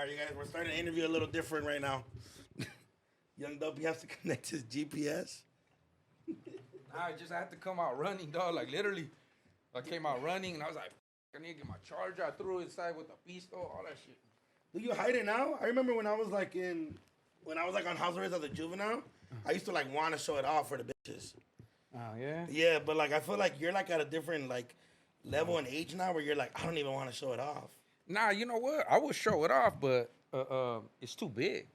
right, you guys, we're starting to interview a little different right now. Young Dopey has to connect his GPS. I had to come out running, dog. Like, literally, I came out running, and I was like, I need to get my charger. I threw it inside with the pistol, all that shit. Do you hide it now? I remember when I was like on house arrest as a juvenile, I used to like want to show it off for the bitches. Oh, yeah? Yeah, but like I feel like you're like at a different like level and age now where you're like, I don't even want to show it off. Nah, you know what? I would show it off, but it's too big.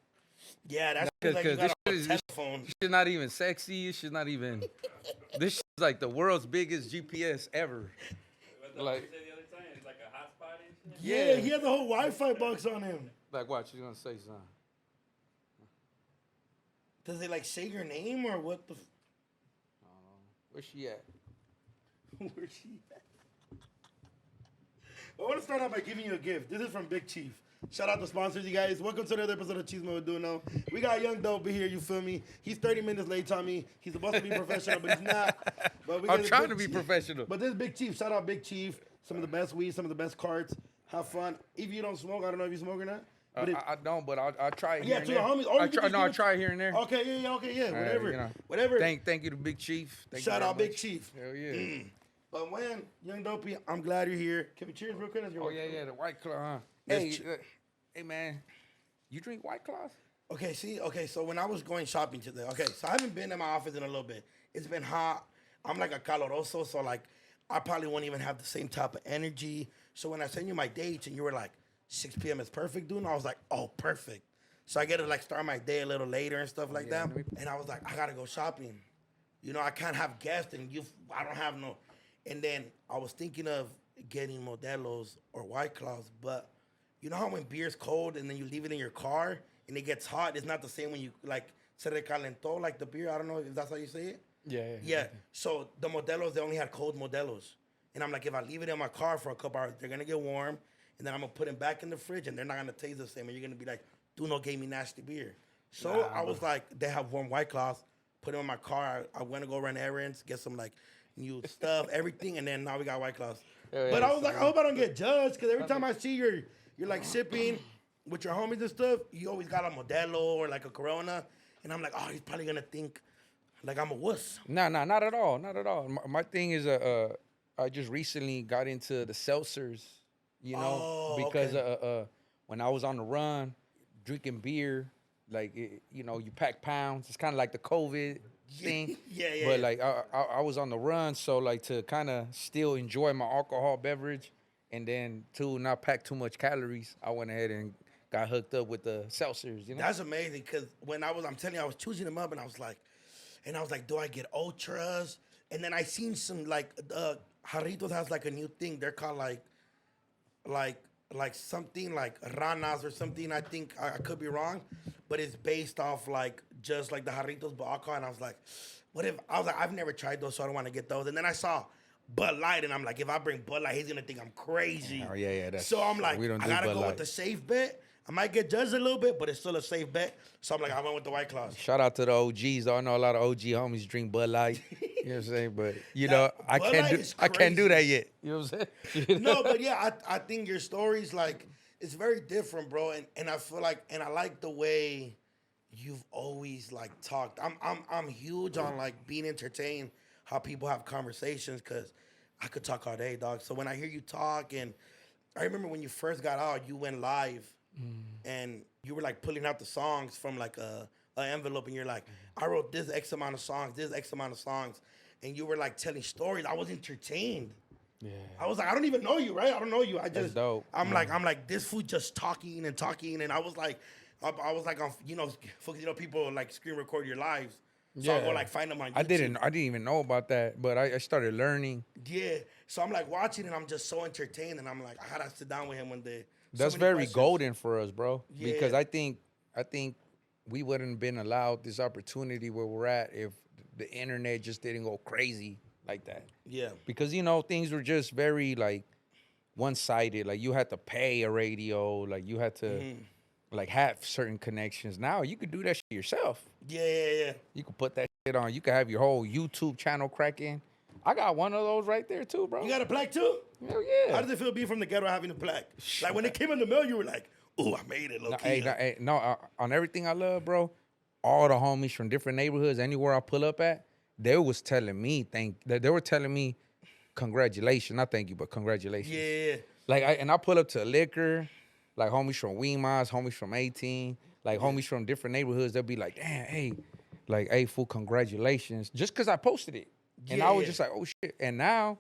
Yeah, that's Cause, like you got a this telephone. shit not even sexy. She's not even. This shit's like the world's biggest GPS ever. Like the other time, it's like a hotspot and shit. Yeah, he has the whole Wi-Fi box on him. Like, what? She's gonna say something. Does it like say your name or what the? Where's she at? Where's she at? I want to start out by giving you a gift. This is from Big Chief. Shout out to sponsors, you guys. Welcome to another episode of Chisme with Doknow. We got Young Dopey here, you feel me? He's 30 minutes late, Tommy. He's supposed to be professional, but he's not. But I'm trying to be professional. But this is Big Chief. Shout out Big Chief. Some of the best weed, some of the best carts. Have fun. If you don't smoke, I don't know if you smoke or not. But I don't, but I'll try it here and to there. the homies. Oh, I try it here and there. Okay, whatever. You know. Whatever. Thank you to Big Chief. Shout out Big Chief. Hell yeah. But when, Young Dopey, I'm glad you're here. Can we cheers real quick? Oh, yeah, the White Claw, huh? Yes, Hey, man, you drink White Claws? Okay, so when I was going shopping today, so I haven't been in my office in a little bit. It's been hot. I'm like a caloroso, so like I probably won't even have the same type of energy. So when I sent you my dates and you were like, 6 p.m. is perfect, dude, and I was like, oh, perfect. So I get to like start my day a little later and stuff like that. And I was like, I gotta go shopping. You know, I can't have guests and I don't have no. And then I was thinking of getting Modelos or White Claws, but you know how when beer's cold and then you leave it in your car and it gets hot, it's not the same when you like se recalentó, like the beer. I don't know if that's how you say it. Yeah. So the Modelos, they only had cold Modelos. And I'm like, if I leave it in my car for a couple hours, they're gonna get warm, and then I'm gonna put them back in the fridge and they're not gonna taste the same. And you're gonna be like, Doknow gave me nasty beer. So I was like, they have warm White Claws, put them in my car. I went to go run errands, get some like new stuff, everything, and then now we got White Claws. But I was like, I hope I don't get judged, because every time I see you're like sipping with your homies and stuff, you always got a Modelo or like a Corona, and I'm like, oh, he's probably gonna think like I'm a wuss. No, not at all, not at all. My thing is, I just recently got into the seltzers, you know, because when I was on the run, drinking beer, like you know, you pack pounds. It's kind of like the COVID thing. But like I was on the run, so like to kind of still enjoy my alcohol beverage, and then to not pack too much calories, I went ahead and got hooked up with the seltzers. You know, that's amazing, because when I'm telling you, I was choosing them up, and I was like, do I get ultras? And then I seen some like Jarritos has like a new thing. They're called like something like ranas or something. I think I could be wrong, but it's based off like just like the Jarritos but alcohol. And I was like, I've never tried those, so I don't want to get those. And then I saw Bud Light, and I'm like, if I bring Bud Light, he's gonna think I'm crazy. Oh yeah. So I'm like, I gotta go with the safe bet. I might get judged a little bit, but it's still a safe bet. So I'm like, I went with the White Claws. Shout out to the OGs. I know a lot of OG homies drink Bud Light. You know what I'm saying? But you know, I can't do that yet. You know what I'm saying? No, but yeah, I think your story's like, it's very different, bro. And I feel like, and I like the way you've always like talked. I'm huge on like being entertained, how people have conversations, because I could talk all day, dog. So when I hear you talk, and I remember when you first got out, you went live. And you were like pulling out the songs from like a envelope, and you're like, I wrote this X amount of songs, and you were like telling stories. I was entertained. Yeah. I was like, I don't even know you, right? I don't know you. That's dope. I'm like this fool just talking, and I was like, on, you know, people like screen record your lives. So I'll go like find them on YouTube. I didn't even know about that, but I started learning. Yeah. So I'm like watching, and I'm just so entertained, and I'm like, I gotta sit down with him one day. That's very golden for us, bro. Yeah. Because I think we wouldn't have been allowed this opportunity where we're at if the internet just didn't go crazy like that. Yeah. Because, you know, things were just very like one-sided. Like you had to pay a radio, like you had to like have certain connections. Now you could do that shit yourself. Yeah. You could put that shit on. You could have your whole YouTube channel cracking. I got one of those right there too, bro. You got a plaque too? Hell yeah. How does it feel being from the ghetto having a plaque? Like when it came in the mail, you were like, ooh, I made it, low No, key. hey, no, on everything I love, bro. All the homies from different neighborhoods, anywhere I pull up at, they was telling me they were telling me congratulations, not thank you, but congratulations. Yeah. Like I pull up to a liquor, like homies from Weemas, homies from 18, like homies from different neighborhoods. They'll be like, damn, hey, like, hey, fool, congratulations, just because I posted it, and I was just like, oh shit. And now,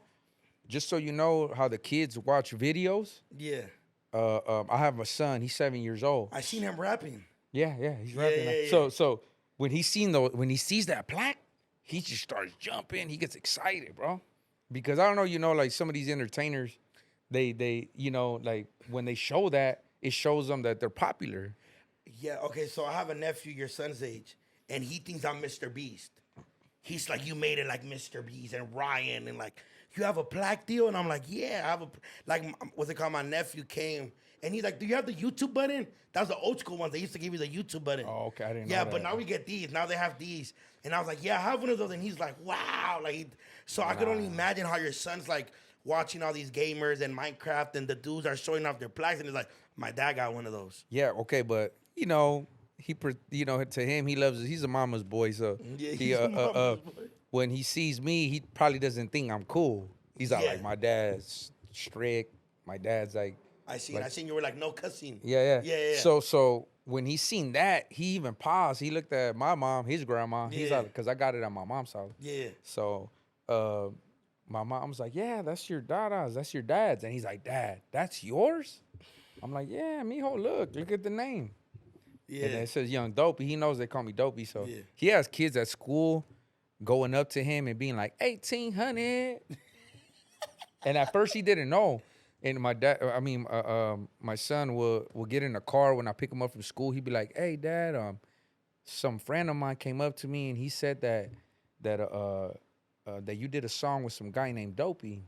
just so you know how the kids watch videos, Yeah. I have a son. He's 7 years old. I seen him rapping. Yeah, he's rapping. yeah. So when he sees that plaque, he just starts jumping. He gets excited, bro. Because I don't know, you know, like some of these entertainers, they you know, like when they show that, it shows them that they're popular. Yeah, okay, so I have a nephew your son's age, and he thinks I'm Mr. Beast. He's like, you made it like Mr. Beast and Ryan, and like, you have a plaque deal? And I'm like, yeah, I have what's it called? My nephew came, and he's like, do you have the YouTube button? That was the old school ones. They used to give you the YouTube button. Oh, okay, I didn't know Yeah, that. but now we get these. Now they have these. And I was like, yeah, I have one of those. And he's like, wow. So I could only imagine how your son's like watching all these gamers and Minecraft, and the dudes are showing off their plaques, and he's like, my dad got one of those. Yeah, okay, but you know, to him, he's a mama's boy, so Yeah, he he's a mama's boy. when he sees me, he probably doesn't think I'm cool. He's not Yeah. like, my dad's strict. My dad's like, I seen you were like, no cussing. yeah. Yeah. So when he seen that, he even paused. He looked at my mom, his grandma. He's Yeah. like, because I got it at my mom's house. Yeah. So my mom's like, yeah, that's your dada's. That's your dad's. And he's like, Dad, that's yours? I'm like, yeah, mijo, look at the name. Yeah. And it says Young Dopey. He knows they call me Dopey. So Yeah. he has kids at school going up to him and being like, 1800. And at first he didn't know. And my son will get in the car when I pick him up from school. He'd be like, hey, Dad, some friend of mine came up to me and he said that you did a song with some guy named Dopey.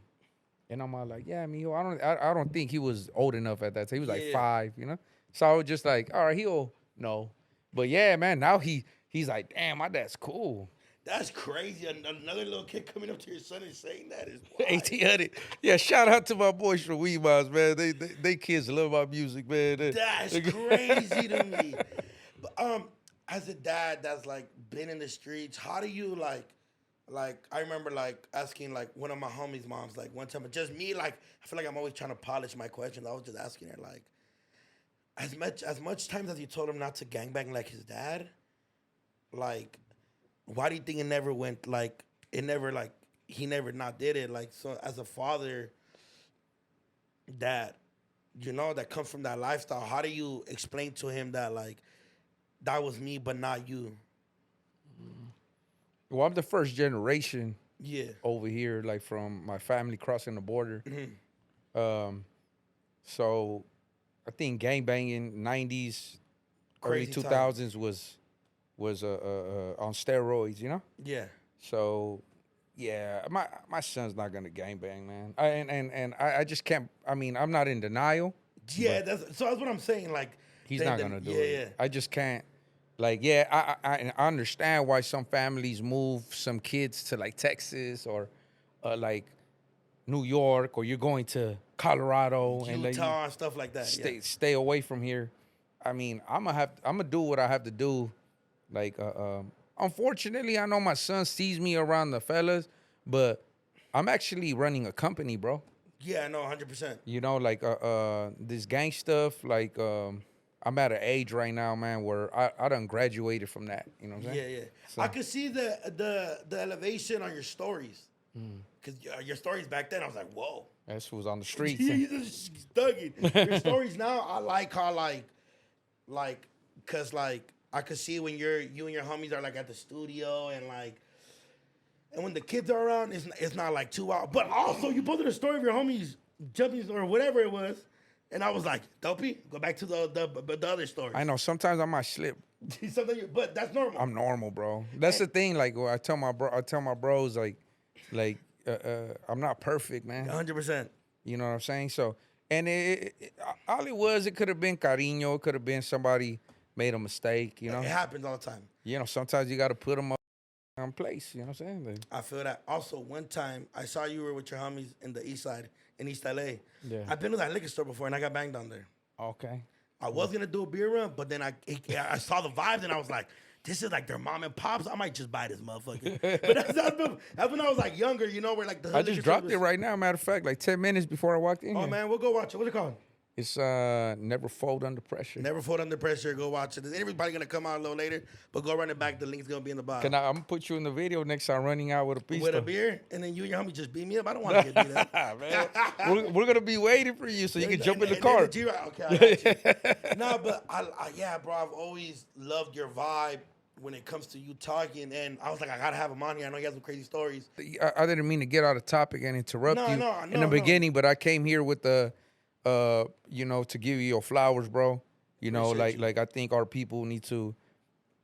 And I'm all like, yeah, mijo, I don't think he was old enough at that time. He was like 5, you know? So I was just like, all right, he'll know. But yeah, man, now he's like, damn, my dad's cool. That's crazy. Another little kid coming up to your son and saying that is wild. 1800. Yeah, shout out to my boys from Weemas, man. They kids love my music, man. That's crazy to me. But as a dad that's like been in the streets, how do you like I remember like asking like one of my homies' moms like one time, just me, like I feel like I'm always trying to polish my questions. I was just asking her like, as much times as you told him not to gangbang like his dad, like, why do you think it never went like it never like he never not did it? Like, so as a father that that comes from that lifestyle, how do you explain to him that like that was me but not you? Well, I'm the first generation Yeah. over here, like from my family crossing the border. So I think gangbanging 90s, early Crazy 2000s was on steroids, you know? Yeah. So yeah, my son's not gonna gangbang, man. I just can't. I mean, I'm not in denial. Yeah, that's what I'm saying. Like He's not gonna do it. Yeah. I just can't. Like, yeah, I understand why some families move some kids to like Texas or like New York, or you're going to Colorado and Utah and stuff like that. stay away from here. I mean, I'm gonna do what I have to do. Like, unfortunately, I know my son sees me around the fellas, but I'm actually running a company, bro. Yeah, no, 100%. You know, like this gang stuff. Like, I'm at an age right now, man, where I done graduated from that. You know what I'm saying? Yeah. So- I could see the elevation on your stories. Because your stories back then, I was like, whoa. That was on the streets. You just thugging. Your stories now, I like how cause like I could see when you and your homies are like at the studio and when the kids are around, it's not like too out. But also, you posted a story of your homies jumping or whatever it was, and I was like, Dopey, go back to the other story. I know sometimes I might slip. But that's normal. I'm normal, bro. That's the thing. Like, I tell my bros, like I'm not perfect, man. 100%. You know what I'm saying? So, and all it was, it could have been cariño. It could have been somebody made a mistake, you know? It happens all the time. You know, sometimes you got to put them up on place, you know what I'm saying? Like, I feel that. Also, one time, I saw you were with your homies in the east side, in East LA. Yeah. I've been to that liquor store before, and I got banged on there. okay. I was gonna do a beer run, but then I saw the vibes and I was like, this is like their mom and pops. I might just buy this motherfucker. But that's when I was like younger, you know, where like the I hood just liquor dropped stores it right now. Matter of fact, like 10 minutes before I walked in Oh here. man, we'll go watch it. What's it called? It's Never Fold Under Pressure. Never Fold Under Pressure. Go watch it. Everybody gonna come out a little later, but go run it back. The link's gonna be in the bottom. I'm gonna put you in the video next time running out with a piece. With a beer, and then you and your homie just beat me up. I don't want to get beat up. Man, we're gonna be waiting for you so you can jump in the car. Okay, I got you. No, but yeah, bro. I've always loved your vibe when it comes to you talking, and I was like, I gotta have him on here. I know he has some crazy stories. I didn't mean to get out of topic and interrupt you in the no. beginning, but I came here with the, you know, to give you your flowers, bro. You know, like I think our people need to,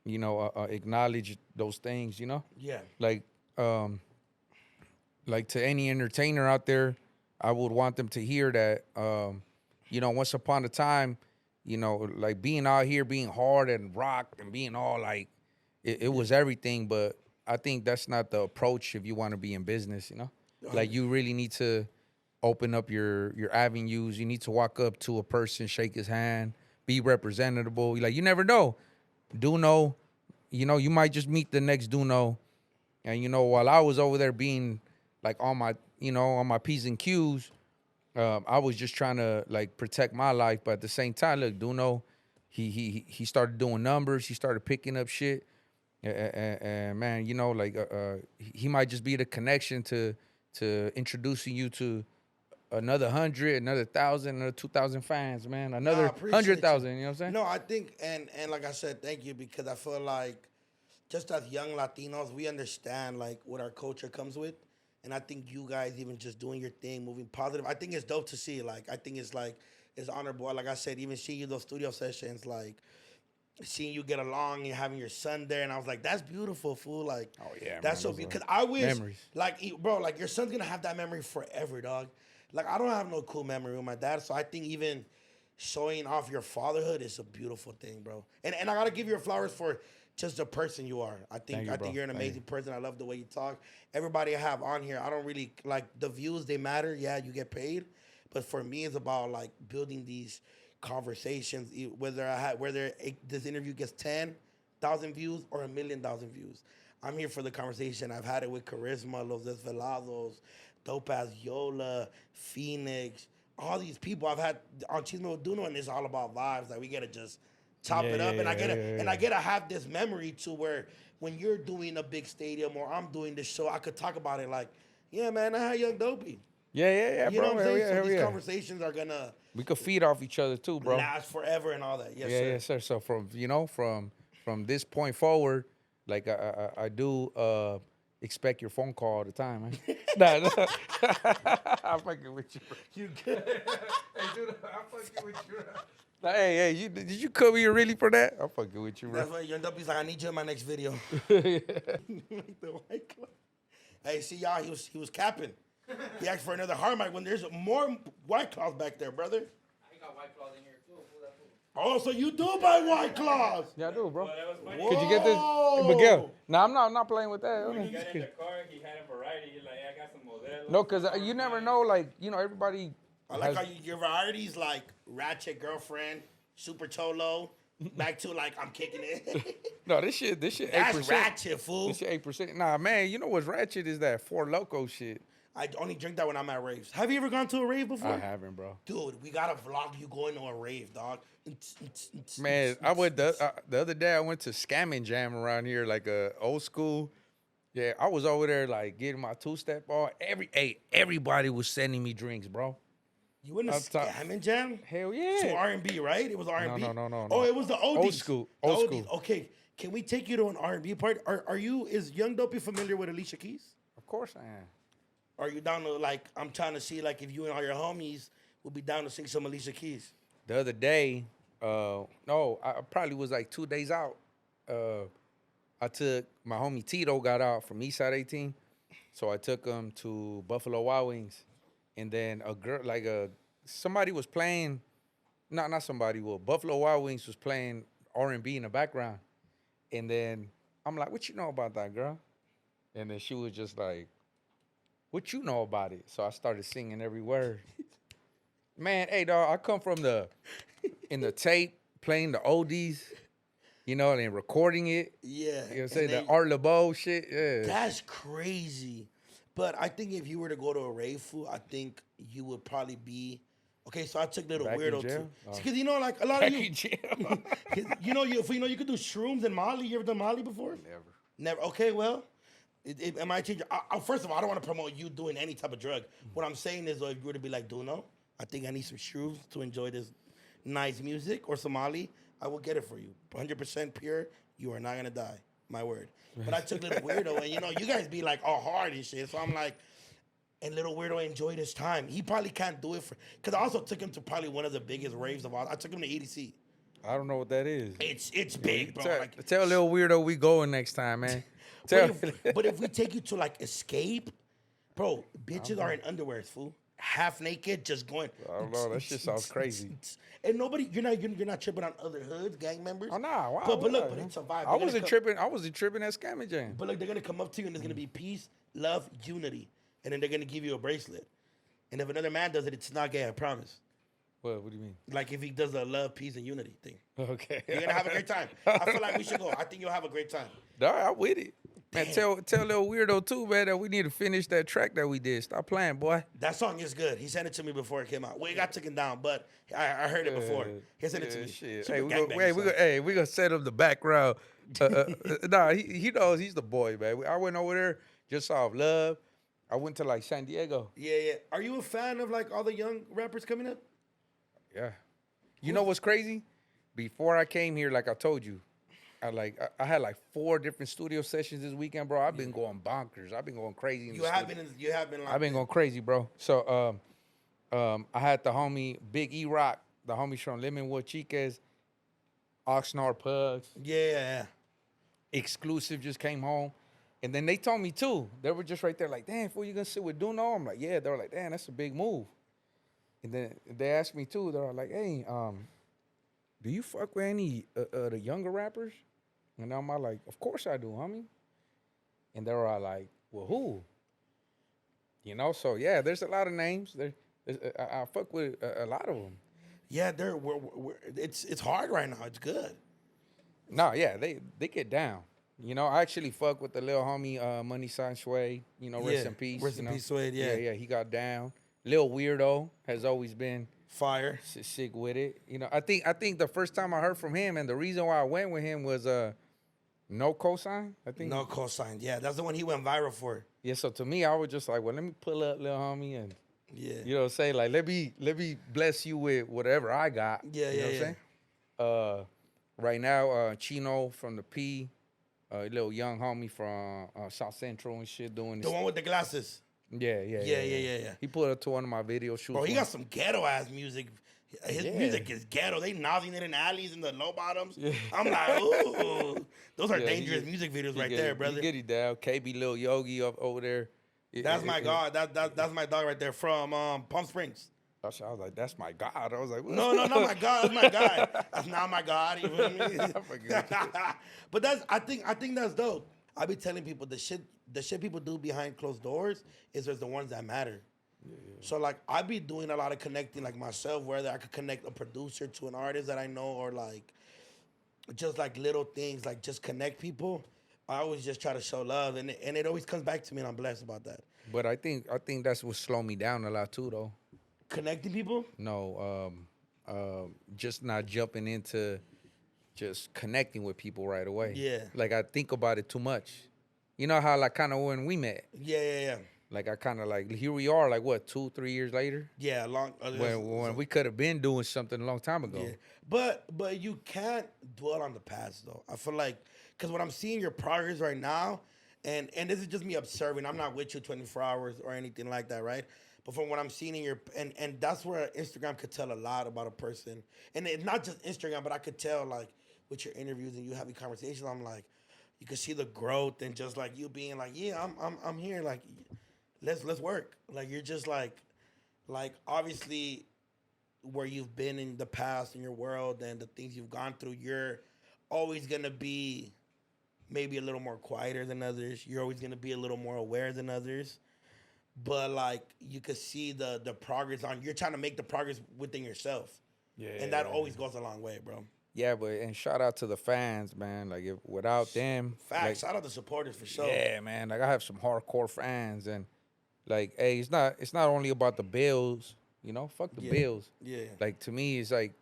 you know, acknowledge those things. You know. Yeah. Like to any entertainer out there, I would want them to hear that, you know, once upon a time, you know, like being out here, being hard and rock and being all like, it was everything. But I think that's not the approach if you want to be in business, you know? Like you really need to open up your avenues. You need to walk up to a person, shake his hand, be representable. Like you never know. Doknow, you know, you might just meet the next Doknow. And, you know, while I was over there being like on my, you know, on my P's and Q's, I was just trying to like protect my life. But at the same time, look, Doknow, he started doing numbers. He started picking up shit. And man, you know, like he might just be the connection to introducing you to another 100, another 1,000, another 2,000 fans, man. Another 100,000, you know what I'm saying? No, I think, and like I said, thank you, because I feel like just as young Latinos, we understand like what our culture comes with. And I think you guys even just doing your thing, moving positive, I think it's dope to see. Like, I think it's honorable. Like I said, even seeing you those studio sessions, like seeing you get along and having your son there. And I was like, that's beautiful, fool. Like, oh, yeah, that's man, so beautiful. Because I wish, memories. like, bro, like your son's going to have that memory forever, dog. Like, I don't have no cool memory with my dad. So I think even showing off your fatherhood is a beautiful thing, bro. And I got to give you your flowers for just the person you are. I think you're an amazing person. I love the way you talk. Everybody I have on here, I don't really like the views. They matter. Yeah, you get paid, but for me, it's about like building these conversations. Whether this interview gets 10,000 views or 1,000,000 views, I'm here for the conversation. I've had it with Charisma, Los Desvelados, Dope as Yola, Phoenix, all these people I've had on Chisme with Doknow, and it's all about vibes. Like we gotta just chop it up, and I get to have this memory to where when you're doing a big stadium or I'm doing this show, I could talk about it like, yeah, man, I had Young Dopey. Yeah, you bro. know what I'm saying? Yeah, so these conversations are gonna we could feed off each other too, bro. Last forever and all that. Yes, sir. Yes, sir. So from this point forward, like I do expect your phone call all the time, man. nah. I'm fucking with you, bro. You good? Hey, dude, I'm fucking with you. Nah, hey, did you come here really for that? I'm fucking with you, bro. That's why Young Dopey's like, I need you in my next video. Hey, see y'all, he was capping. He asked for another hard mic when there's more White Claws back there, brother. I got White Claws in here too. Oh, so you do buy White Claws? Yeah, I do, bro. Well, that was funny. Could you get this, Miguel? No, I'm not playing with that. When he got in the car, he had a variety. He's like, I got some Modelo. No, because you never know, like, you know, everybody. I like how your varieties like Ratchet Girlfriend, Super Cholo, back to like I'm kicking it. No, this shit 8%. That's ratchet, fool. This shit 8%. Nah, man, you know what's ratchet is that Four Loko shit. I only drink that when I'm at raves. Have you ever gone to a rave before? I haven't, bro. Dude, we gotta vlog you going to a rave, dog. Man, I went the other day. I went to Scamming Jam around here, like a old school. Yeah, I was over there like getting my two-step on. Everybody was sending me drinks, bro. You in a Scamming Jam? Hell yeah. So R&B, right? It was R&B. No. Oh, it was the oldies. Old school. Old school. Okay, can we take you to an R&B party? Is Young Dopey familiar with Alicia Keys? Of course I am. Are you down to like? I'm trying to see like if you and all your homies will be down to sing some Alicia Keys. The other day, no, I probably was like 2 days out. I took my homie Tito got out from Eastside 18, so I took him to Buffalo Wild Wings, and then a girl somebody was playing, not somebody, well Buffalo Wild Wings was playing R&B in the background, and then I'm like, what you know about that girl? And then she was just like, what you know about it? So I started singing every word. Man, hey dog, I come from in the tape playing the oldies, you know, and recording it. Yeah. You know, and say the then- Art LeBeau shit. Yeah. That's crazy. But I think if you were to go to a rave food, I think you would probably be. Okay, so I took Little Back in Weirdo jail? too. Oh. Because you know, like a lot Back of you, in jail. 'cause you could do shrooms and Molly. You ever done Molly before? Never. Never. Okay, well, it might change. First of all, I don't want to promote you doing any type of drug. What I'm saying is, though, if you were to be like Doknow, I think I need some shrooms to enjoy this nice music or some Molly. I will get it for you. 100% pure. You are not gonna die. My word. But I took Little Weirdo, and you guys be like all hard and shit. So I'm like, and Little Weirdo enjoyed his time. He probably can't do it because I also took him to probably one of the biggest raves of all. I took him to EDC. I don't know what that is. It's big, bro. Tell Little Weirdo we going next time, man. But if we take you to like Escape, bro, bitches are in underwears, fool. Half naked, just going. I don't know. That shit sounds crazy. And you're not tripping on other hoods, gang members. Oh nah, wow. But look, but it's a vibe. I wasn't tripping. I wasn't tripping at Scammy Jam. But look, they're gonna come up to you and there's gonna be peace, love, unity, and then they're gonna give you a bracelet. And if another man does it, it's not gay. I promise. What do you mean? Like if he does a love, peace, and unity thing, Okay. you're gonna have a great time. I feel like we should go. I think you'll have a great time. All right, I'm with it. Man, tell Little Weirdo too, man, that we need to finish that track that we did. Stop playing, boy. That song is good. He sent it to me before it came out. Well, it got taken down, but I heard it before. He sent it to me. Shit. Super Hey, gangbang we gonna set up the background. Nah, he knows he's the boy, man. I went over there just off love. I went to like San Diego. Yeah. Are you a fan of like all the young rappers coming up? Yeah. You know what's crazy? Before I came here, like I told you, I had like 4 different studio sessions this weekend, bro. I've been going bonkers. I've been going crazy. You have been. I've been going crazy, bro. So I had the homie Big E Rock, the homies from Lemonwood Chicas, Oxnard Pugs. Yeah. Exclusive just came home. And then they told me too. They were just right there like, damn, fool, you gonna sit with Doknow? I'm like, yeah. They were like, damn, that's a big move. And then they asked me too. They were like, hey, do you fuck with any the younger rappers? And I'm like, of course I do, homie. And they were all like, well, who? You know, so yeah, there's a lot of names. I fuck with a lot of them. Yeah, it's hard right now. It's good. No, yeah, they get down. You know, I actually fuck with the little homie Money Sign Sway. You know, rest in peace. Rest in peace, Sway. Yeah, he got down. Lil Weirdo has always been fire. Sick with it. You know, I think the first time I heard from him and the reason why I went with him was No Cosign. I think No Cosign. Yeah, that's the one he went viral for. Yeah, so to me, I was just like, well, let me pull up, little homie, and you know, say like, let me bless you with whatever I got. Yeah, you know what I'm saying? Right now, Chino from the P, a little young homie from South Central and shit doing this. The one with the glasses. Yeah. He put up to one of my video shoots. Bro, he got some ghetto ass music. His music is ghetto. They nozzing it in alleys in the low bottoms. Yeah. I'm like, ooh, those are dangerous music videos right there, brother. He get it down. KB Lil Yogi up over there. That's my God. That's my dog right there from Palm Springs. I was like, that's my God. I was like, what? No, not my God. That's my guy. That's not my God. You feel me? But I think that's dope. I be telling people the shit people do behind closed doors is just the ones that matter. Yeah. So like I be doing a lot of connecting like myself, whether I could connect a producer to an artist that I know or like just like little things, like just connect people. I always just try to show love and it always comes back to me and I'm blessed about that. But I think that's what slowed me down a lot too though. Connecting people? No, just not jumping into just connecting with people right away. Yeah. Like I think about it too much. You know how like kind of when we met. Yeah. Like I kind of like here we are like what 2-3 years later. Yeah, when we could have been doing something a long time ago. Yeah. But you can't dwell on the past though. I feel like because when I'm seeing your progress right now, and this is just me observing. I'm not with you 24 hours or anything like that, right? But from what I'm seeing in your and that's where Instagram could tell a lot about a person, and it's not just Instagram, but I could tell like with your interviews and you having conversations. I'm like, you can see the growth and just like you being like, yeah, I'm here, like. Let's work. Like you're just like obviously where you've been in the past in your world and the things you've gone through, you're always gonna be maybe a little more quieter than others. You're always gonna be a little more aware than others. but like you could see the progress on. You're trying to make the progress within yourself, and that always goes a long way, bro. Yeah, but and shout out to the fans, man. Like if without them, Facts. like, Shout out the supporters for sure. yeah, man. Like I have some hardcore fans, and like, hey, it's not only about the bills, you know. Fuck the bills. Yeah. Like to me, it's like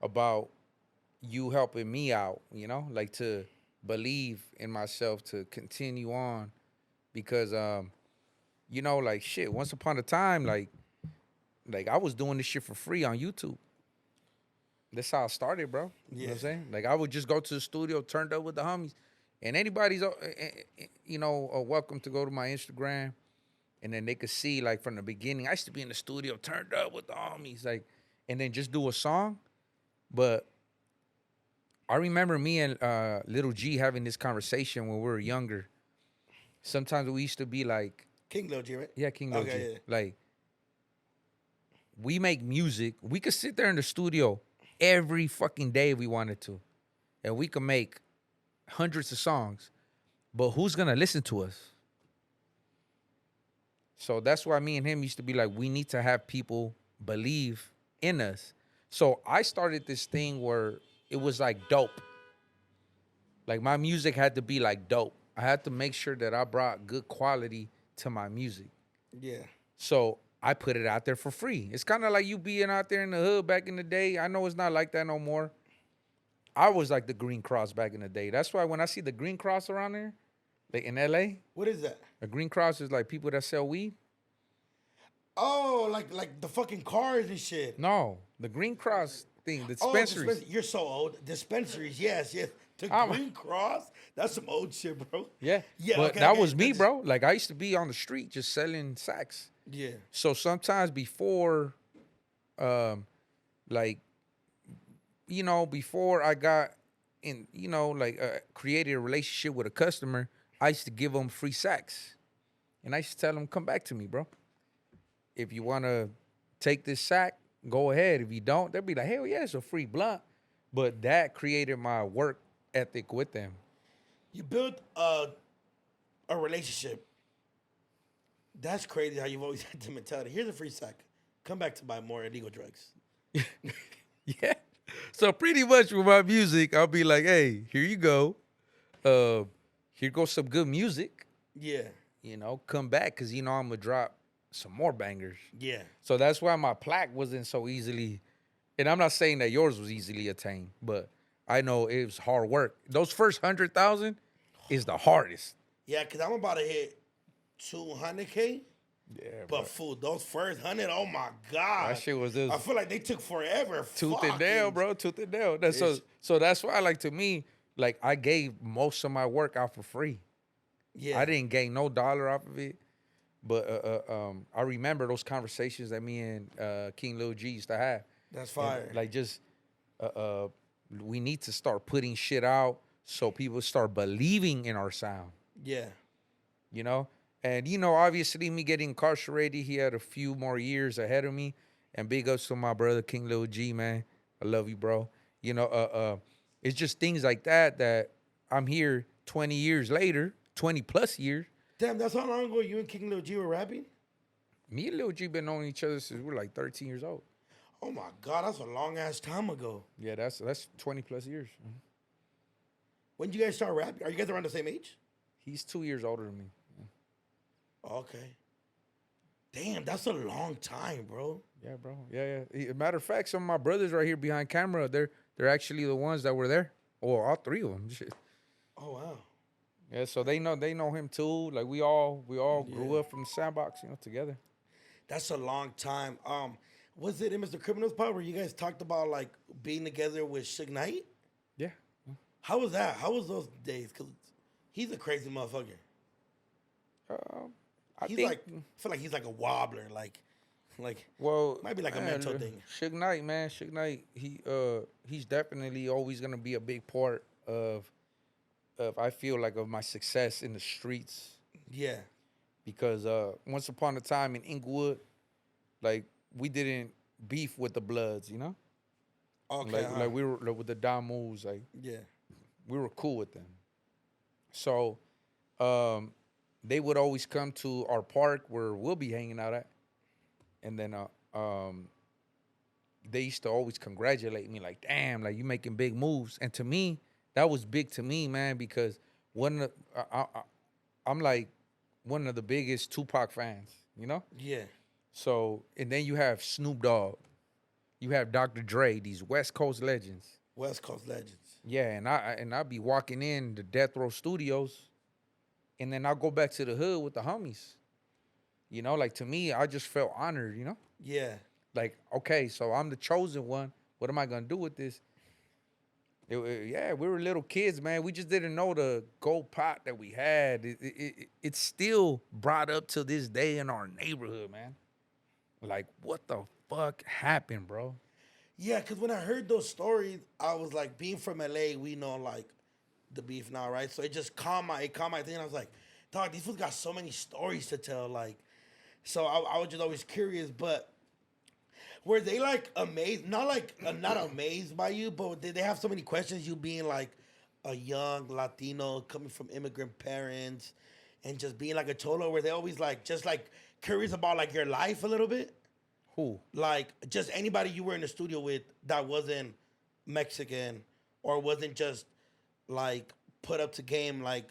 about you helping me out, you know, like to believe in myself to continue on, because you know, like shit. Once upon a time, like I was doing this shit for free on YouTube. That's how I started, bro. You know what I'm saying? Like I would just go to the studio, turned up with the homies, and anybody's, you know, welcome to go to my Instagram, and then they could see like from the beginning. I used to be in the studio, turned up with the homies, like, and then just do a song. But I remember me and Little G having this conversation when we were younger. Sometimes we used to be like, King Lil G, right? yeah, King Lil G. Yeah. Like, we make music. We could sit there in the studio every fucking day if we wanted to, and we could make hundreds of songs, but who's gonna listen to us? So that's why me and him used to be like, we need to have people believe in us. So I started this thing where it was like dope. Like my music had to be like dope. I had to make sure that I brought good quality to my music. Yeah. So I put it out there for free. It's kind of like you being out there in the hood back in the day. I know it's not like that no more. I was like the Green Cross back in the day. That's why when I see the Green Cross around there, like in LA, What is that? a Green Cross is like people that sell weed. Oh, like the fucking cars and shit. No, the Green Cross thing, the Oh, dispensaries. You're so old. Dispensaries, yes. The I'm- Green Cross, that's some old shit, bro. Yeah, Yeah, but okay, that okay, was me, that's- bro. Like I used to be on the street just selling sacks. Yeah. So sometimes before, like, you know, before I got in, you know, like created a relationship with a customer, I used to give them free sacks, and I used to tell them, "Come back to me, bro. If you want to take this sack, go ahead. If you don't, they'll be like, hell yeah, it's a free blunt." But that created my work ethic with them. You built a relationship. That's crazy how you've always had the mentality. Here's a free sack. Come back to buy more illegal drugs. Yeah. So pretty much with my music, I'll be like, hey, here you go. Here goes some good music. Yeah. You know, come back, because, you know, I'm going to drop some more bangers. Yeah. So that's why my plaque wasn't so easily, and I'm not saying that yours was easily attained, but I know it was hard work. Those first 100,000 is the hardest. Yeah, because I'm about to hit 200K. Yeah, But fool, those first 100, oh my God. that shit was this I feel like they took forever. tooth and nail, bro. Tooth and nail. That's so that's why, like, to me, like, I gave most of my work out for free. Yeah. I didn't gain no dollar off of it. But I remember those conversations that me and King Lil G used to have. That's fire. And, like, just we need to start putting shit out so people start believing in our sound. Yeah. You know? And, you know, obviously me getting incarcerated, he had a few more years ahead of me. And big ups to my brother, King Lil G, man. I love you, bro. You know, it's just things like that I'm here 20 years later, 20 plus years. Damn, that's how long ago you and King Lil G were rapping? Me and Lil G been knowing each other since we were like 13 years old. Oh my God, that's a long ass time ago. Yeah, that's 20 plus years. Mhm. When did you guys start rapping? Are you guys around the same age? He's 2 years older than me. Okay. Damn, that's a long time, bro. Yeah, bro. Yeah. Matter of fact, some of my brothers right here behind camera, they're actually the ones that were there. Or all three of them. Shit. Oh wow. Yeah, so they know him too. Like we all grew up from the sandbox, you know, together. That's a long time. Was it in Mr. Criminal's Pod where you guys talked about like being together with Suge Knight? Yeah. How was that? How was those days? Cause he's a crazy motherfucker. I He's think, like, I feel like he's like a wobbler, like, well, might be like a man, mental thing. Suge Knight, man, Suge Knight, he's definitely always gonna be a big part of I feel like of my success in the streets. Yeah. Because once upon a time in Inglewood, like we didn't beef with the Bloods, you know. Okay. Like we were like, with the Damus, like yeah. we were cool with them. So, they would always come to our park where we'll be hanging out at, and then they used to always congratulate me like, "Damn, like you making big moves." And to me, that was big to me, man, because one of I'm like one of the biggest Tupac fans, you know. Yeah. So and then you have Snoop Dogg, you have Dr. Dre, these West Coast legends. West Coast legends. Yeah, and I'll be walking in the Death Row Studios, and then I'll go back to the hood with the homies. You know, like to me, I just felt honored. You know, Yeah. like okay, so I'm the chosen one. What am I gonna do with this? Yeah, we were little kids, man. We just didn't know the gold pot that we had. It's still brought up to this day in our neighborhood, man. Like, what the fuck happened, bro? Yeah, because when I heard those stories, I was like, being from LA, we know like the beef now, right? So it just calmed my thing. And I was like, dog, these fools got so many stories to tell. Like, so I was just always curious, but were they like amazed? Not like not amazed by you, but did they have so many questions? You being like a young Latino coming from immigrant parents, and just being like a cholo. Were they always like just like curious about like your life a little bit? Who? Like just anybody you were in the studio with that wasn't Mexican or wasn't just like put up to game like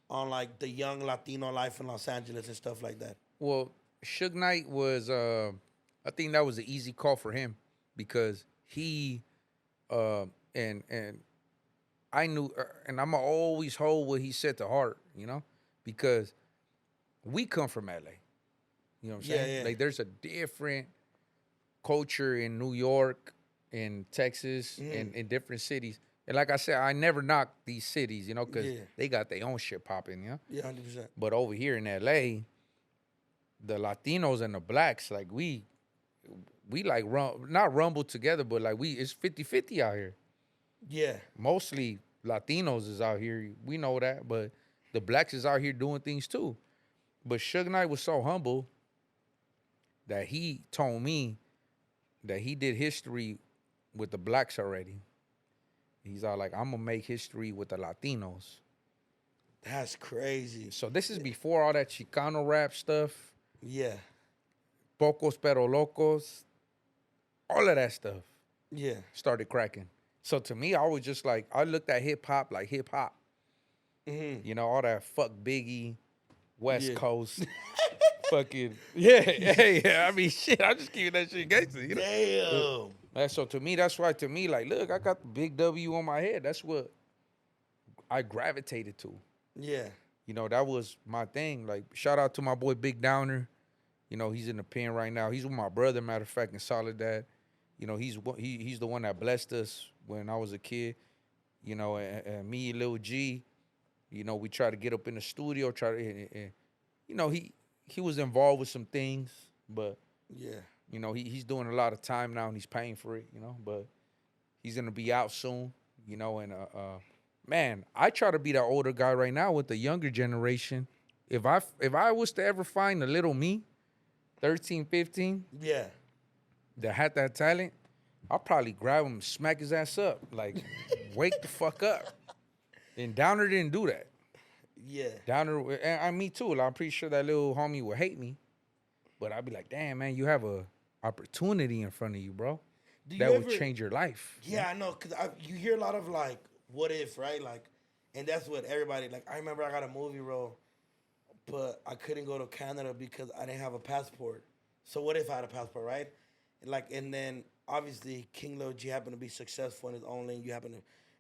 on like the young Latino life in Los Angeles and stuff like that. Well, Suge Knight was, I think that was an easy call for him because he, and I knew, and I'ma always hold what he said to heart, you know, because we come from LA. You know what I'm Yeah, saying? yeah. Like there's a different culture in New York, in Texas, and in different cities. And like I said, I never knock these cities, you know, because Yeah. they got their own shit popping, you know. Yeah, 100%. But over here in LA, the Latinos and the blacks, like we like not rumble together, but like it's 50-50 out here. Yeah. Mostly Latinos is out here. We know that, but the blacks is out here doing things too. But Suge Knight was so humble that he told me that he did history with the blacks already. He's all like, I'm gonna make history with the Latinos. That's crazy. So this is before all that Chicano rap stuff, Yeah. Pocos Pero Locos, all of that stuff Yeah. started cracking. So to me, I was just like, I looked at hip hop like hip hop. Mm-hmm. You know, all that fuck Biggie, West Yeah. Coast, fucking yeah. I mean, shit. I'm just keeping that shit gangster. You know? Damn. And so to me, that's why to me, like, look, I got the big W on my head. That's what I gravitated to. Yeah. You know, that was my thing. Like, shout out to my boy Big Downer. You know, he's in the pen right now. He's with my brother, matter of fact, in Soledad. You know, he's the one that blessed us when I was a kid. You know, and me, Lil G, you know, we try to get up in the studio, and you know, he was involved with some things, but Yeah. you know, he's doing a lot of time now and he's paying for it, you know, but he's gonna be out soon, you know, and man, I try to be that older guy right now with the younger generation. If I was to ever find a little me, 13, 15, Yeah. that had that talent, I'll probably grab him, smack his ass up, like, wake the fuck up. And Downer didn't do that. Yeah. Downer, and me too. Like, I'm pretty sure that little homie would hate me, but I'd be like, damn, man, you have a opportunity in front of you, bro. Do you That would ever- change your life. Yeah, I know, cause you hear a lot of like, what if, right? Like, and that's what everybody like. I remember I got a movie role, but I couldn't go to Canada because I didn't have a passport. So what if I had a passport, right? And then obviously King Lil G happened to be successful in his own lane.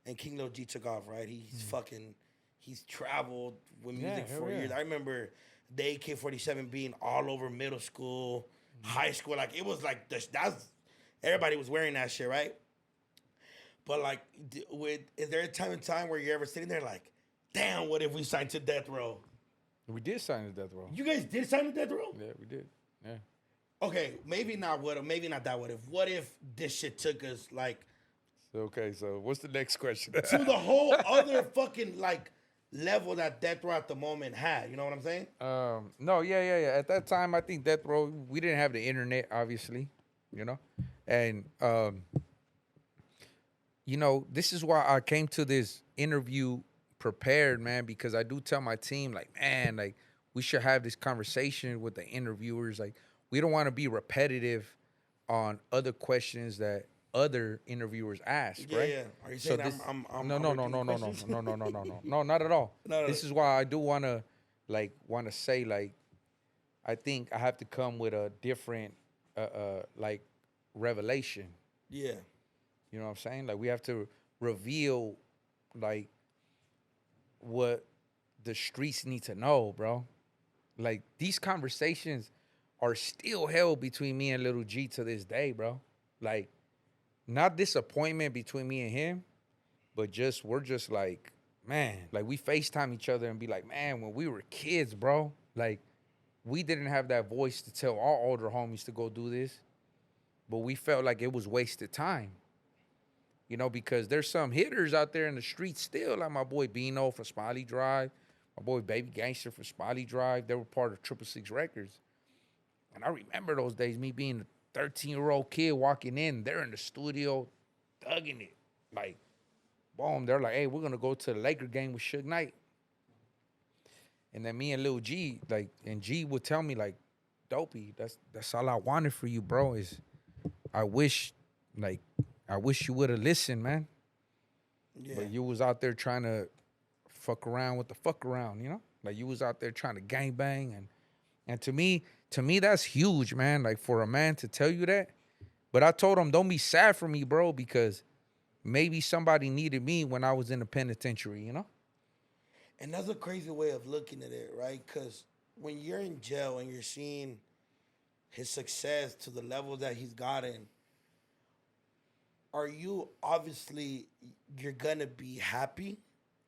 And King Lil G took off, right? He's traveled with music hell for yeah. years. I remember the AK-47 being all over middle school, high school. Like it was like that's everybody was wearing that shit, right? But like, is there a time where you're ever sitting there like, damn, what if we signed to Death Row? We did sign to Death Row. You guys did sign to Death Row? Yeah, we did. Yeah. Okay, maybe not that what if. What if this shit took us like So, okay, so what's the next question? to the whole other fucking like level that Death Row at the moment had? You know what I'm saying? No, yeah. At that time, I think Death Row, we didn't have the internet, obviously, you know? And, you know, this is why I came to this interview prepared, man, because I do tell my team, like, man, like, we should have this conversation with the interviewers. Like, we don't want to be repetitive on other questions that other interviewers ask, Yeah, right? yeah. Are you So saying this, I'm no, no, no, repeating no, no, no, questions? no, no, no, no, no, no, not at all. No, no. This is why I do want to say, like, I think I have to come with a different, like, revelation. Yeah. You know what I'm saying? Like, we have to reveal, like, what the streets need to know, bro. Like, these conversations are still held between me and Little G to this day, bro. Like, not disappointment between me and him, but we're just like, man, like, we FaceTime each other and be like, man, when we were kids, bro, like, we didn't have that voice to tell our older homies to go do this, but we felt like it was wasted time. You know, because there's some hitters out there in the streets still, like my boy Bino from Smiley Drive, my boy Baby Gangster from Smiley Drive. They were part of 666 Records. And I remember those days, me being a 13-year-old kid walking in, they're in the studio thugging it. Like, boom, they're like, hey, we're going to go to the Laker game with Suge Knight. And then me and Lil G, like, and G would tell me, like, Dopey, that's all I wanted for you, bro, is I wish you would have listened, man. Yeah. But you was out there trying to fuck around with the fuck around, you know? Like, you was out there trying to gangbang. And to me, that's huge, man. Like, for a man to tell you that. But I told him, don't be sad for me, bro, because maybe somebody needed me when I was in the penitentiary, you know? And that's a crazy way of looking at it, right? Because when you're in jail and you're seeing his success to the level that he's gotten, are you obviously, you're gonna be happy?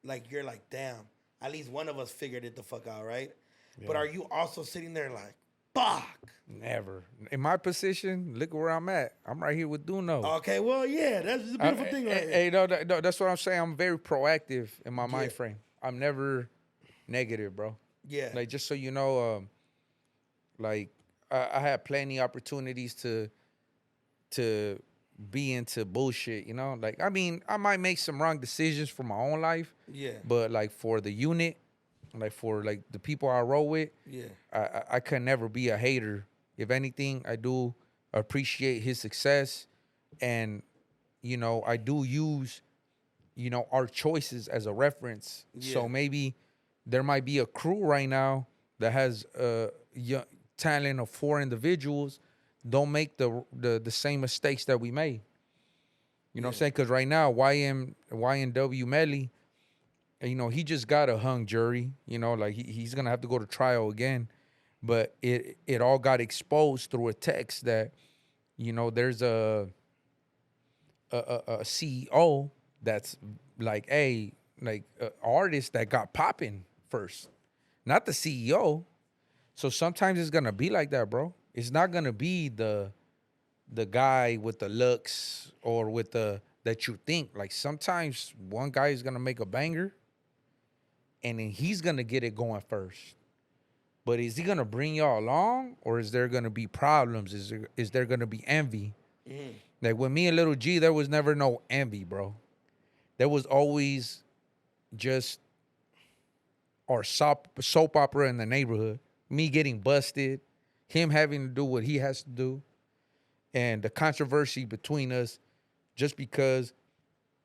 Like, you're like, damn, at least one of us figured it the fuck out, right? Yeah. But are you also sitting there like, fuck? Never. In my position, look where I'm at. I'm right here with Doknow. Okay, well, yeah, that's a beautiful thing right here. Hey, no, that's what I'm saying. I'm very proactive in my mind frame. I'm never negative, bro. Yeah. Like, just so you know, like, I had plenty opportunities to be into bullshit, you know? Like, I mean, I might make some wrong decisions for my own life. Yeah. But, like, for the unit, like, for, like, the people I roll with, yeah, I could never be a hater. If anything, I do appreciate his success. And, you know, I do use, you know, our choices as a reference. Yeah. So maybe there might be a crew right now that has talent of 4 individuals. Don't make the same mistakes that we made. You know what I'm saying? Because right now, YNW Melly, you know, he just got a hung jury. You know, like, he's going to have to go to trial again. But it all got exposed through a text that, you know, there's a CEO that's like, hey, like, artist that got popping first, not the CEO. So sometimes it's going to be like that, bro. It's not gonna be the guy with the looks or with the that you think. Like, sometimes one guy is gonna make a banger, and then he's gonna get it going first. But is he gonna bring y'all along, or is there gonna be problems? Is there gonna be envy? Mm. Like, with me and Little G, there was never no envy, bro. There was always just our soap opera in the neighborhood. Me getting busted, him having to do what he has to do, and the controversy between us just because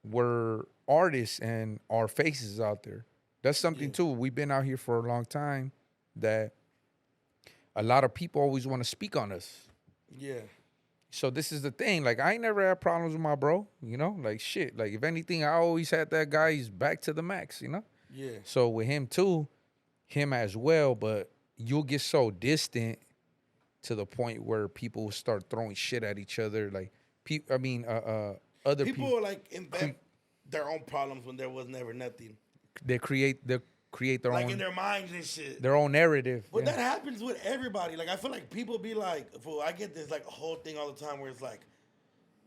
we're artists and our faces out there. That's something, too. We've been out here for a long time that a lot of people always want to speak on us. Yeah. So this is the thing. Like, I ain't never had problems with my bro, you know? Like, shit. Like, if anything, I always had that guy's back to the max, you know? Yeah. So with him, too, him as well, but you'll get so distant to the point where people start throwing shit at each other. Like, other people like invent their own problems when there was never nothing. They create their like own, in their minds and shit. Their own narrative. But that happens with everybody. Like, I feel like people be like, I get this like whole thing all the time where it's like,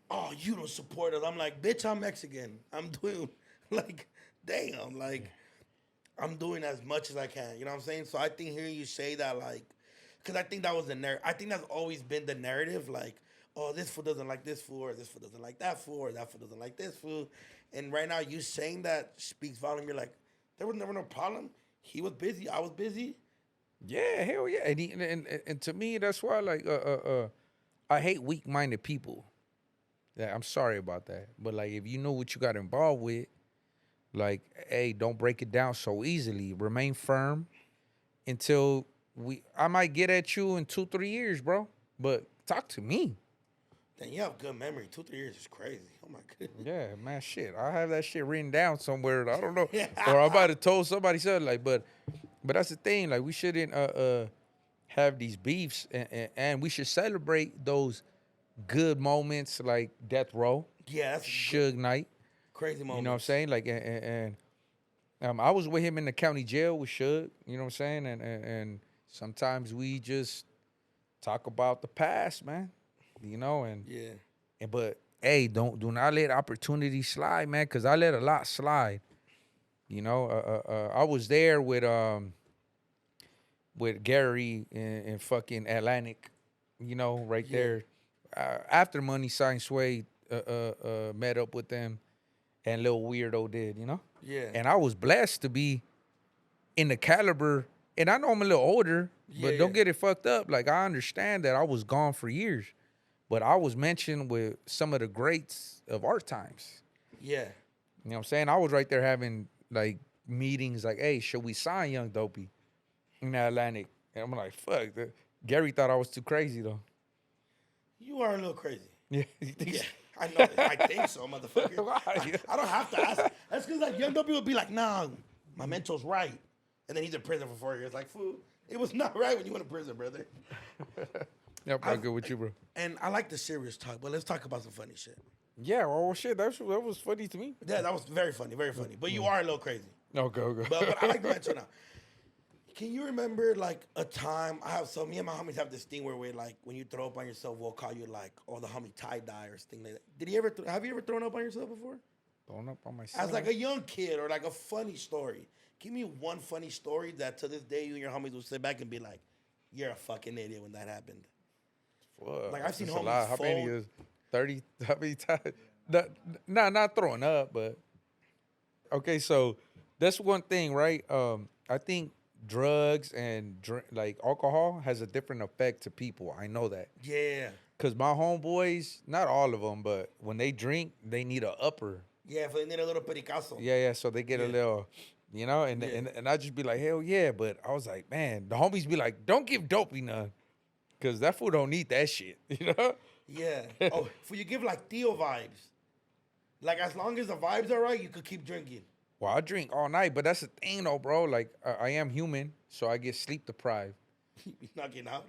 oh, you don't support us. I'm like, bitch, I'm Mexican. I'm doing like, damn, like, I'm doing as much as I can. You know what I'm saying? So I think hearing you say that, like, because I think that was the narrative. I think that's always been the narrative. Like, oh, this fool doesn't like this fool, or this fool doesn't like that fool, or that fool doesn't like this fool. And right now, you saying that speaks volume. You're like, there was never no problem. He was busy. I was busy. Yeah, hell yeah. And to me, that's why like I hate weak-minded people. Yeah, I'm sorry about that. But like if you know what you got involved with, like, hey, don't break it down so easily. Remain firm until I might get at you in 2-3 years, bro. But talk to me. Then you have good memory. 2-3 years is crazy. Oh my goodness. Yeah, man, shit. I have that shit written down somewhere. I don't know. Yeah. Or I might have told somebody something like, but that's the thing. Like we shouldn't have these beefs and we should celebrate those good moments like Death Row, Yeah, that's Suge Knight. crazy moment. You know what I'm saying? Like and I was with him in the county jail with Suge, you know what I'm saying? And sometimes we just talk about the past, man. You know, Yeah. but hey, do not let opportunities slide, man, because I let a lot slide. You know, I was there with Gary in fucking Atlantic, you know, right there. After Money Sign Sway met up with them, and Lil Weirdo did, you know. Yeah. And I was blessed to be in the caliber, and I know I'm a little older, but don't get it fucked up. Like I understand that I was gone for years, but I was mentioned with some of the greats of our times. Yeah. You know what I'm saying? I was right there having like meetings like, hey, should we sign Young Dopey in the Atlantic? And I'm like, fuck. Gary thought I was too crazy though. You are a little crazy. Yeah. You think Yeah. so? I know. I think so, motherfucker. Why? I don't have to ask. That's because like young people would be like, nah, my mental's right. And then he's in prison for 4 years. Like, fool, it was not right when you went to prison, brother. Yeah, I'm good with you, bro. And I like the serious talk, but let's talk about some funny shit. Yeah, well, shit, that was funny to me. Yeah, that was very funny, very funny. But you are a little crazy. Okay. But I like to mention now. Can you remember like a time me and my homies have this thing where we like when you throw up on yourself, we'll call you like, oh, the homie tie dye or something like that. Have you ever thrown up on yourself before? Throwing up on myself. As like a young kid or like a funny story. Give me one funny story that to this day you and your homies will sit back and be like, you're a fucking idiot when that happened. Fuck, Like I've seen that's a homies lot. How many fold. is 30? How many times? Not throwing up, but okay. So that's one thing, right? I think drugs and like alcohol has a different effect to people. I know that. Yeah. Cause my homeboys, not all of them, but when they drink, they need a upper. Yeah, if they need a little pericazo. Yeah. So they get a little, you know, and I just be like, hell yeah. But I was like, man, the homies be like, don't give Dopey none, cause that fool don't need that shit, you know. Yeah. Oh, for you give like Theo vibes. Like as long as the vibes are right, you could keep drinking. Well, I drink all night, but that's the thing though, bro. Like I am human, so I get sleep deprived. You're not getting out.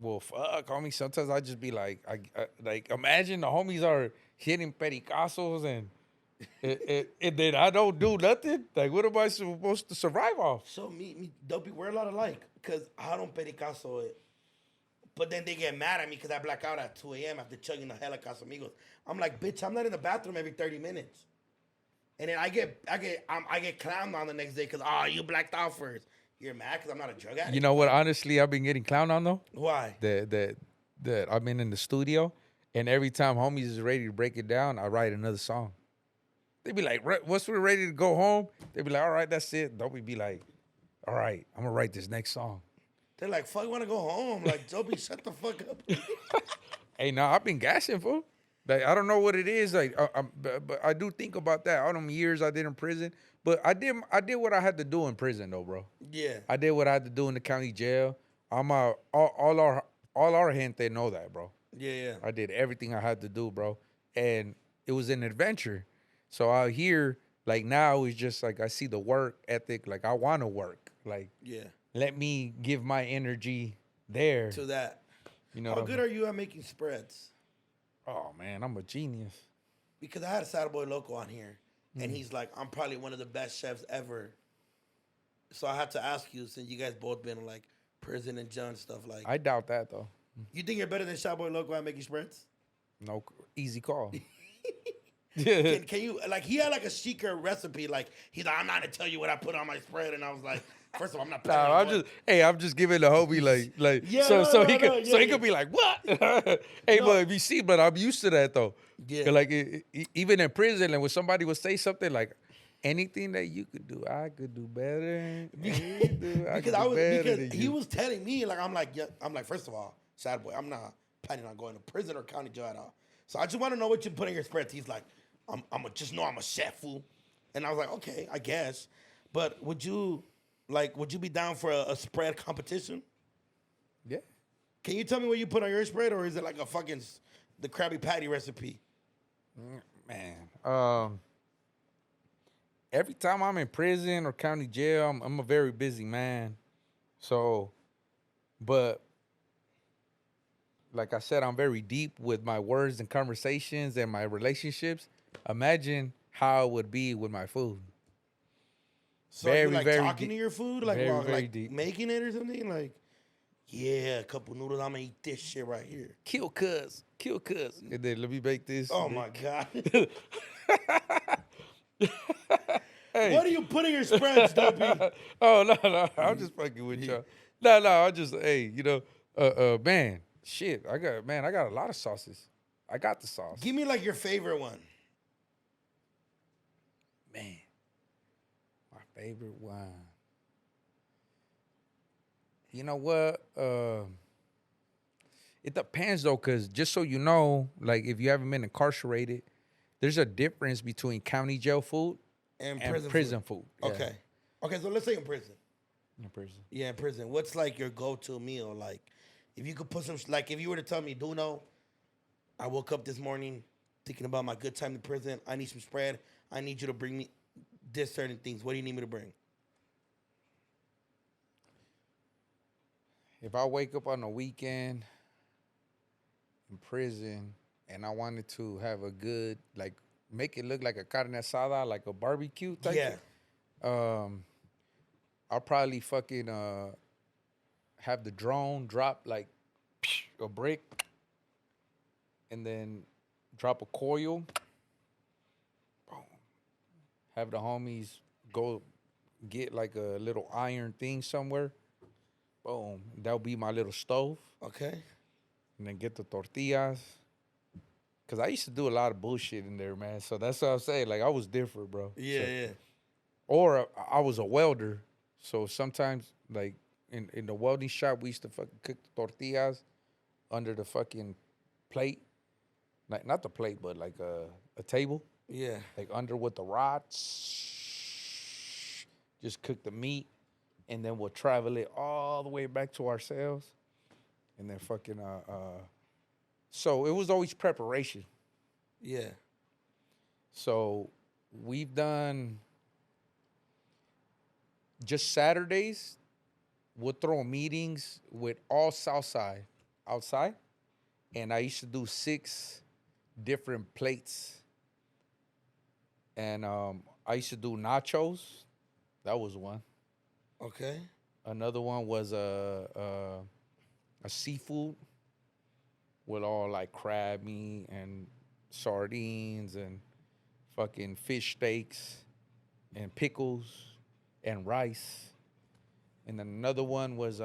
Well, fuck, homie. Sometimes I just be like, I like imagine the homies are hitting pericasos and then I don't do nothing. Like, what am I supposed to survive off? So me, Dopey, we're a lot alike. Cause I don't pericazo it. But then they get mad at me because I black out at 2 a.m. after chugging the hella Casamigos. I'm like, bitch, I'm not in the bathroom every 30 minutes. And then I get clowned on the next day because, you blacked out first. You're mad because I'm not a drug addict? You know what? Honestly, I've been getting clowned on though. Why? That I've been in the studio, and every time homies is ready to break it down, I write another song. They be like, once we're ready to go home, they be like, all right, that's it. Dopey be like, all right, I'm gonna write this next song. They're like, fuck, you want to go home? Like, Dopey, shut the fuck up. Hey, nah, I've been gassing, fool. Like, I don't know what it is. Like, but I do think about that. All them years I did in prison, but I did what I had to do in prison, though, bro. Yeah. I did what I had to do in the county jail. All our gente know that, bro. Yeah. I did everything I had to do, bro, and it was an adventure. So out here, like now, it's just like I see the work ethic. Like I want to work. Like, Yeah. let me give my energy there. To that. You know, How good are you at making spreads? Oh man, I'm a genius. Because I had a Sad Boy Loco on here, and he's like, I'm probably one of the best chefs ever. So I had to ask you, since you guys both been in like prison and jail and stuff, like, I doubt that though. you think you're better than Sad Boy Loco at making spreads? No, easy call. Can you, like, he had like a secret recipe, like, he's like, I'm not gonna tell you what I put on my spread, and I was like, first of all, I'm not putting I'm just giving the homie like Yeah, so no, he no, could yeah. be like, what? Hey, No. but if you see, but I'm used to that though. Yeah. 'Cause, like even in prison, and when somebody would say something like, anything that you could do, I could do better. Because he was telling me, like, I'm like, first of all, sad boy, I'm not planning on going to prison or county jail at all. So I just want to know what you put in your spreads. He's like, just know I'm a chef, fool. And I was like, okay, I guess. But would you be down for a spread competition? Yeah. Can you tell me what you put on your spread, or is it like the Krabby Patty recipe? Man, every time I'm in prison or county jail, I'm a very busy man. So, but like I said, I'm very deep with my words and conversations and my relationships. Imagine how it would be with my food. So Very, you like very talking deep. to your food, like Very, while very like deep. making it or something, like, yeah, a couple noodles, I'm gonna eat this shit right here. Kill cuz. And then let me make this. Oh my god. Hey. What do you put in your spreads, Dopey? Oh no, I'm just fucking with y'all. No, I just man, shit, I got a lot of sauces. I got the sauce. Give me like your favorite one. Man, my favorite one. You know what? It depends though, cause just so you know, like if you haven't been incarcerated, there's a difference between county jail food And prison food. Yeah. Okay, so let's say in prison. In prison. Yeah, in prison. What's like your go-to meal? Like, if you could put some, like, if you were to tell me, Doknow, I woke up this morning thinking about my good time in prison. I need some spread. I need you to bring me this certain things. What do you need me to bring? If I wake up on a weekend in prison and I wanted to have a good, like, make it look like a carne asada, like a barbecue type. Yeah. I'll probably fucking have the drone drop like a brick and then drop a coil. Boom. Have the homies go get like a little iron thing somewhere. Boom. That'll be my little stove. Okay. And then get the tortillas. Cause I used to do a lot of bullshit in there, man. So that's what I'm saying. Like I was different, bro. Yeah, So, yeah. Or I was a welder. So sometimes, like in the welding shop, we used to fucking cook the tortillas under the fucking plate. Like not the plate, but like a table. Yeah. Like under with the rods. Just cook the meat. And then we'll travel it all the way back to ourselves. And then fucking so it was always preparation. Yeah. So we've done just Saturdays. We'll throw meetings with all Southside outside. And I used to do 6 different plates. And I used to do nachos. That was one. Okay. Another one was a seafood with all like crab meat and sardines and fucking fish steaks and pickles and rice. And then another one was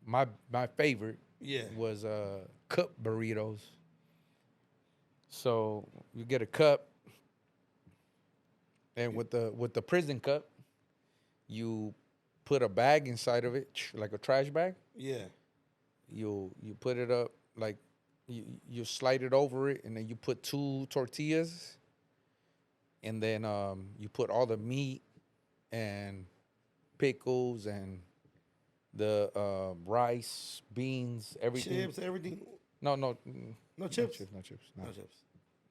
my favorite. Yeah. Was cup burritos. So you get a cup, and with the prison cup, you put a bag inside of it, like a trash bag. Yeah. You put it up, like you slide it over it, and then you put 2 tortillas, and then you put all the meat and pickles and the rice, beans, everything. Chips, everything. No chips? No chips. No chips.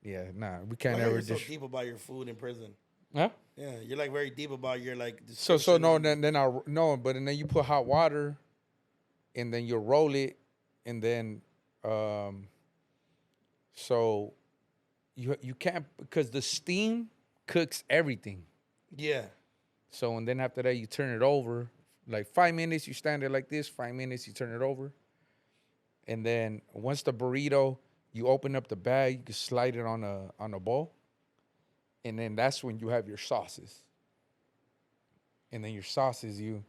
Yeah, nah. We can't Why ever are you so just. deep about your food in prison? Huh? Yeah, you're like very deep about your like. So no, description. then I no, but then you put hot water, and then you roll it, and then so you can't, because the steam cooks everything. Yeah. So and then after that you turn it over, like 5 minutes you stand there like this, 5 minutes you turn it over, and then once the burrito, you open up the bag, you can slide it on a bowl. And then that's when you have your sauces. And then your sauces, you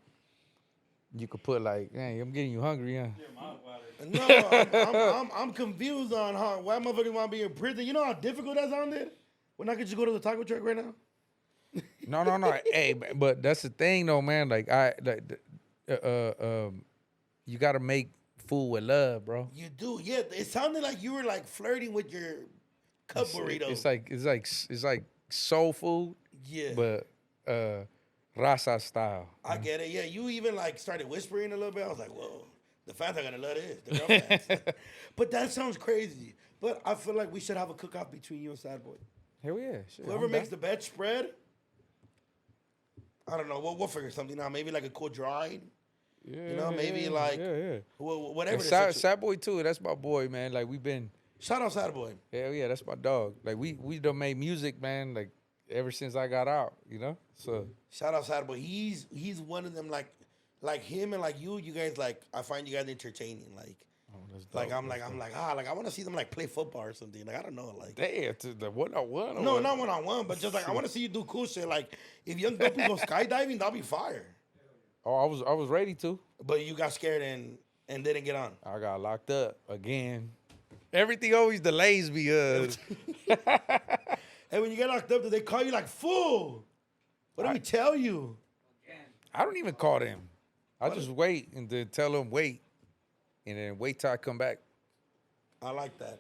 could put like, hey, I'm getting you hungry, huh? No, I'm confused on why motherfuckers want to be in prison. You know how difficult that's on there? When I could just go to the taco truck right now? No. Hey, but that's the thing, though, man. Like you gotta make food with love, bro. You do, yeah. It sounded like you were like flirting with your cup burrito. It's like soul food, Yeah. but raza style. I get it. Yeah, you even like started whispering a little bit. I was like, whoa, the fans are gonna love this. The girl fans. But that sounds crazy. But I feel like we should have a cook-off between you and Sad Boy. Hell yeah. Shit, Whoever I'm makes down. the best spread, I don't know. We'll figure something out. Maybe like a cool drawing. Yeah, You know, maybe like whatever. And the Sad, situ- Sad Boy too. That's my boy, man. Like we've been. Shout out Sad Boy. Hell yeah, that's my dog. Like we done made music, man. Like ever since I got out, you know. So Shout out Sad Boy. He's one of them like him and like you. You guys like I find you guys entertaining. Like that's like dope. I'm like I want to see them like play football or something. Like I don't know like. damn to the one-on-one. No, not one-on-one, but just like I want to see you do cool shit. Like if young Dopey goes skydiving, that'll be fire. Oh, I was ready to. But you got scared and didn't get on. I got locked up again. Everything always delays me. Hey, when you get locked up, do they call you like fool? What do we tell you? I don't even call them. I just wait and then tell them wait, and then wait till I come back. I like that.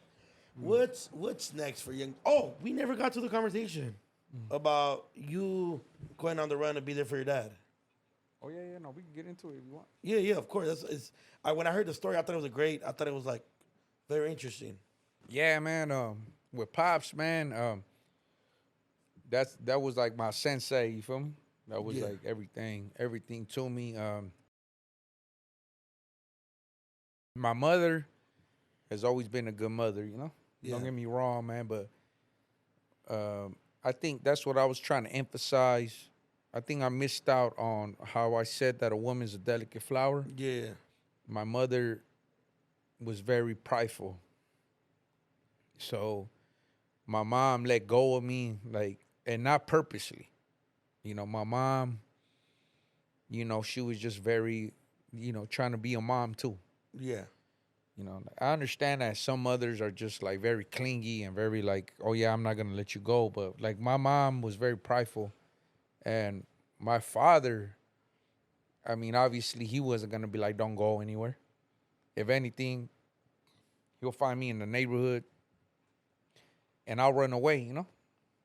What's next for young? Oh, we never got to the conversation about you going on the run to be there for your dad. Oh yeah, no, we can get into it if you want. Yeah, of course. When I heard the story, I thought it was I thought it was like very interesting. Yeah, man. With Pops, man. That was like my sensei. You feel me? That was Yeah. like everything to me. My mother has always been a good mother. You know, don't Yeah. get me wrong, man. But I think that's what I was trying to emphasize. I think I missed out on how I said that a woman's a delicate flower. Yeah. My mother was very prideful. So my mom let go of me, like, and not purposely. You know, my mom, you know, she was just very, you know, trying to be a mom too. Yeah. You know, I understand that some mothers are just like very clingy and very like, oh yeah, I'm not gonna let you go. But like my mom was very prideful. And my father, I mean, obviously he wasn't gonna be like, don't go anywhere. If anything, he'll find me in the neighborhood and I'll run away, you know?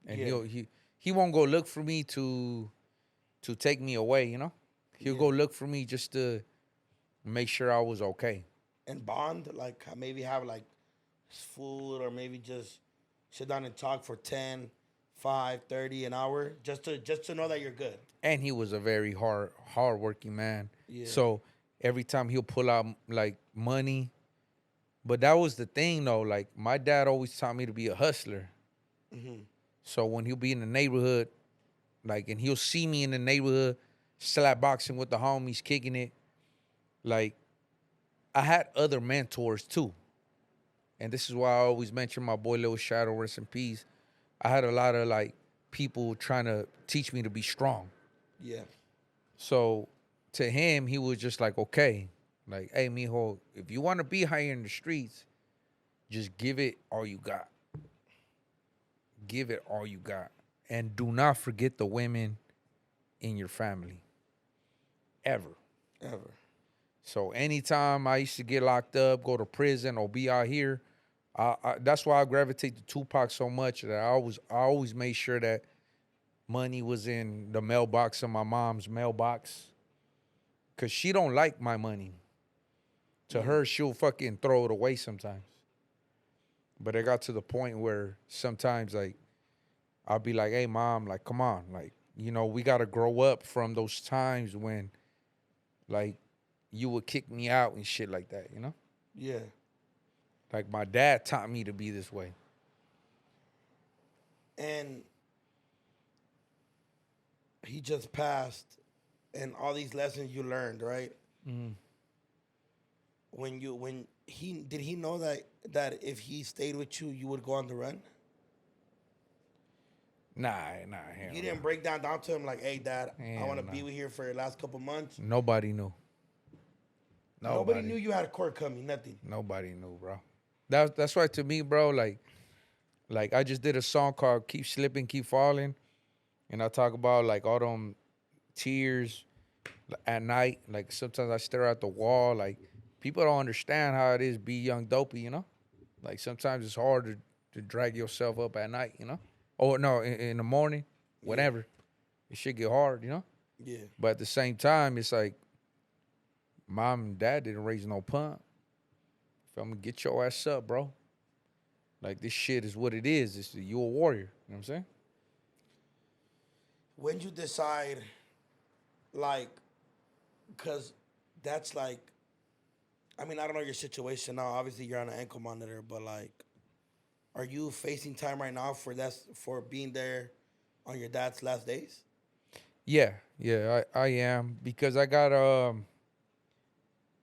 And Yeah. he won't go look for me to take me away, you know? He'll go look for me just to make sure I was okay. And bond, like maybe have like food or maybe just sit down and talk for 10, 5, 30 an hour just to know that you're good. And he was a very hard-working man. Yeah. So every time he'll pull out like money, but that was the thing though. Like my dad always taught me to be a hustler. So when he'll be in the neighborhood, like, and he'll see me in the neighborhood, slap boxing with the homies, kicking it, like I had other mentors too. And this is why I always mention my boy Lil Shadow, rest in peace. I had a lot of like people trying to teach me to be strong. Yeah. So to him, he was just like, okay, like, hey, mijo, if you want to be higher in the streets, just give it all you got. Give it all you got. And do not forget the women in your family. Ever. So anytime I used to get locked up, go to prison, or be out here, that's why I gravitate to Tupac so much, that I always made sure that money was in the mailbox of my mom's mailbox. Cause she don't like my money. To her, she'll fucking throw it away sometimes. But it got to the point where sometimes like I'll be like, hey mom, like come on, like, you know, we gotta grow up from those times when like you would kick me out and shit like that, you know? Yeah. Like my dad taught me to be this way. And he just passed, and all these lessons you learned, right? When did he know that if he stayed with you, you would go on the run? Nah, hell You no. didn't break down to him like, hey dad, I Hell want to no. be with here for the last couple months. Nobody knew. Nobody knew you had a court coming, nothing. Nobody knew, bro. That's why to me, bro, like I just did a song called Keep Slipping, Keep Falling. And I talk about like all them tears at night. Like sometimes I stare at the wall. Like people don't understand how it is be young dopey, you know? Like sometimes it's hard to drag yourself up at night, you know? Or no, in the morning, whatever. It should get hard, you know? Yeah. But at the same time, it's like mom and dad didn't raise no punk. Feel me? Get your ass up, bro. Like this shit is what it is. You a warrior. You know what I'm saying? When you decide, like, because that's like, I mean, I don't know your situation now. Obviously, you're on an ankle monitor, but like, are you facing time right now for being there on your dad's last days? Yeah, I am because I got a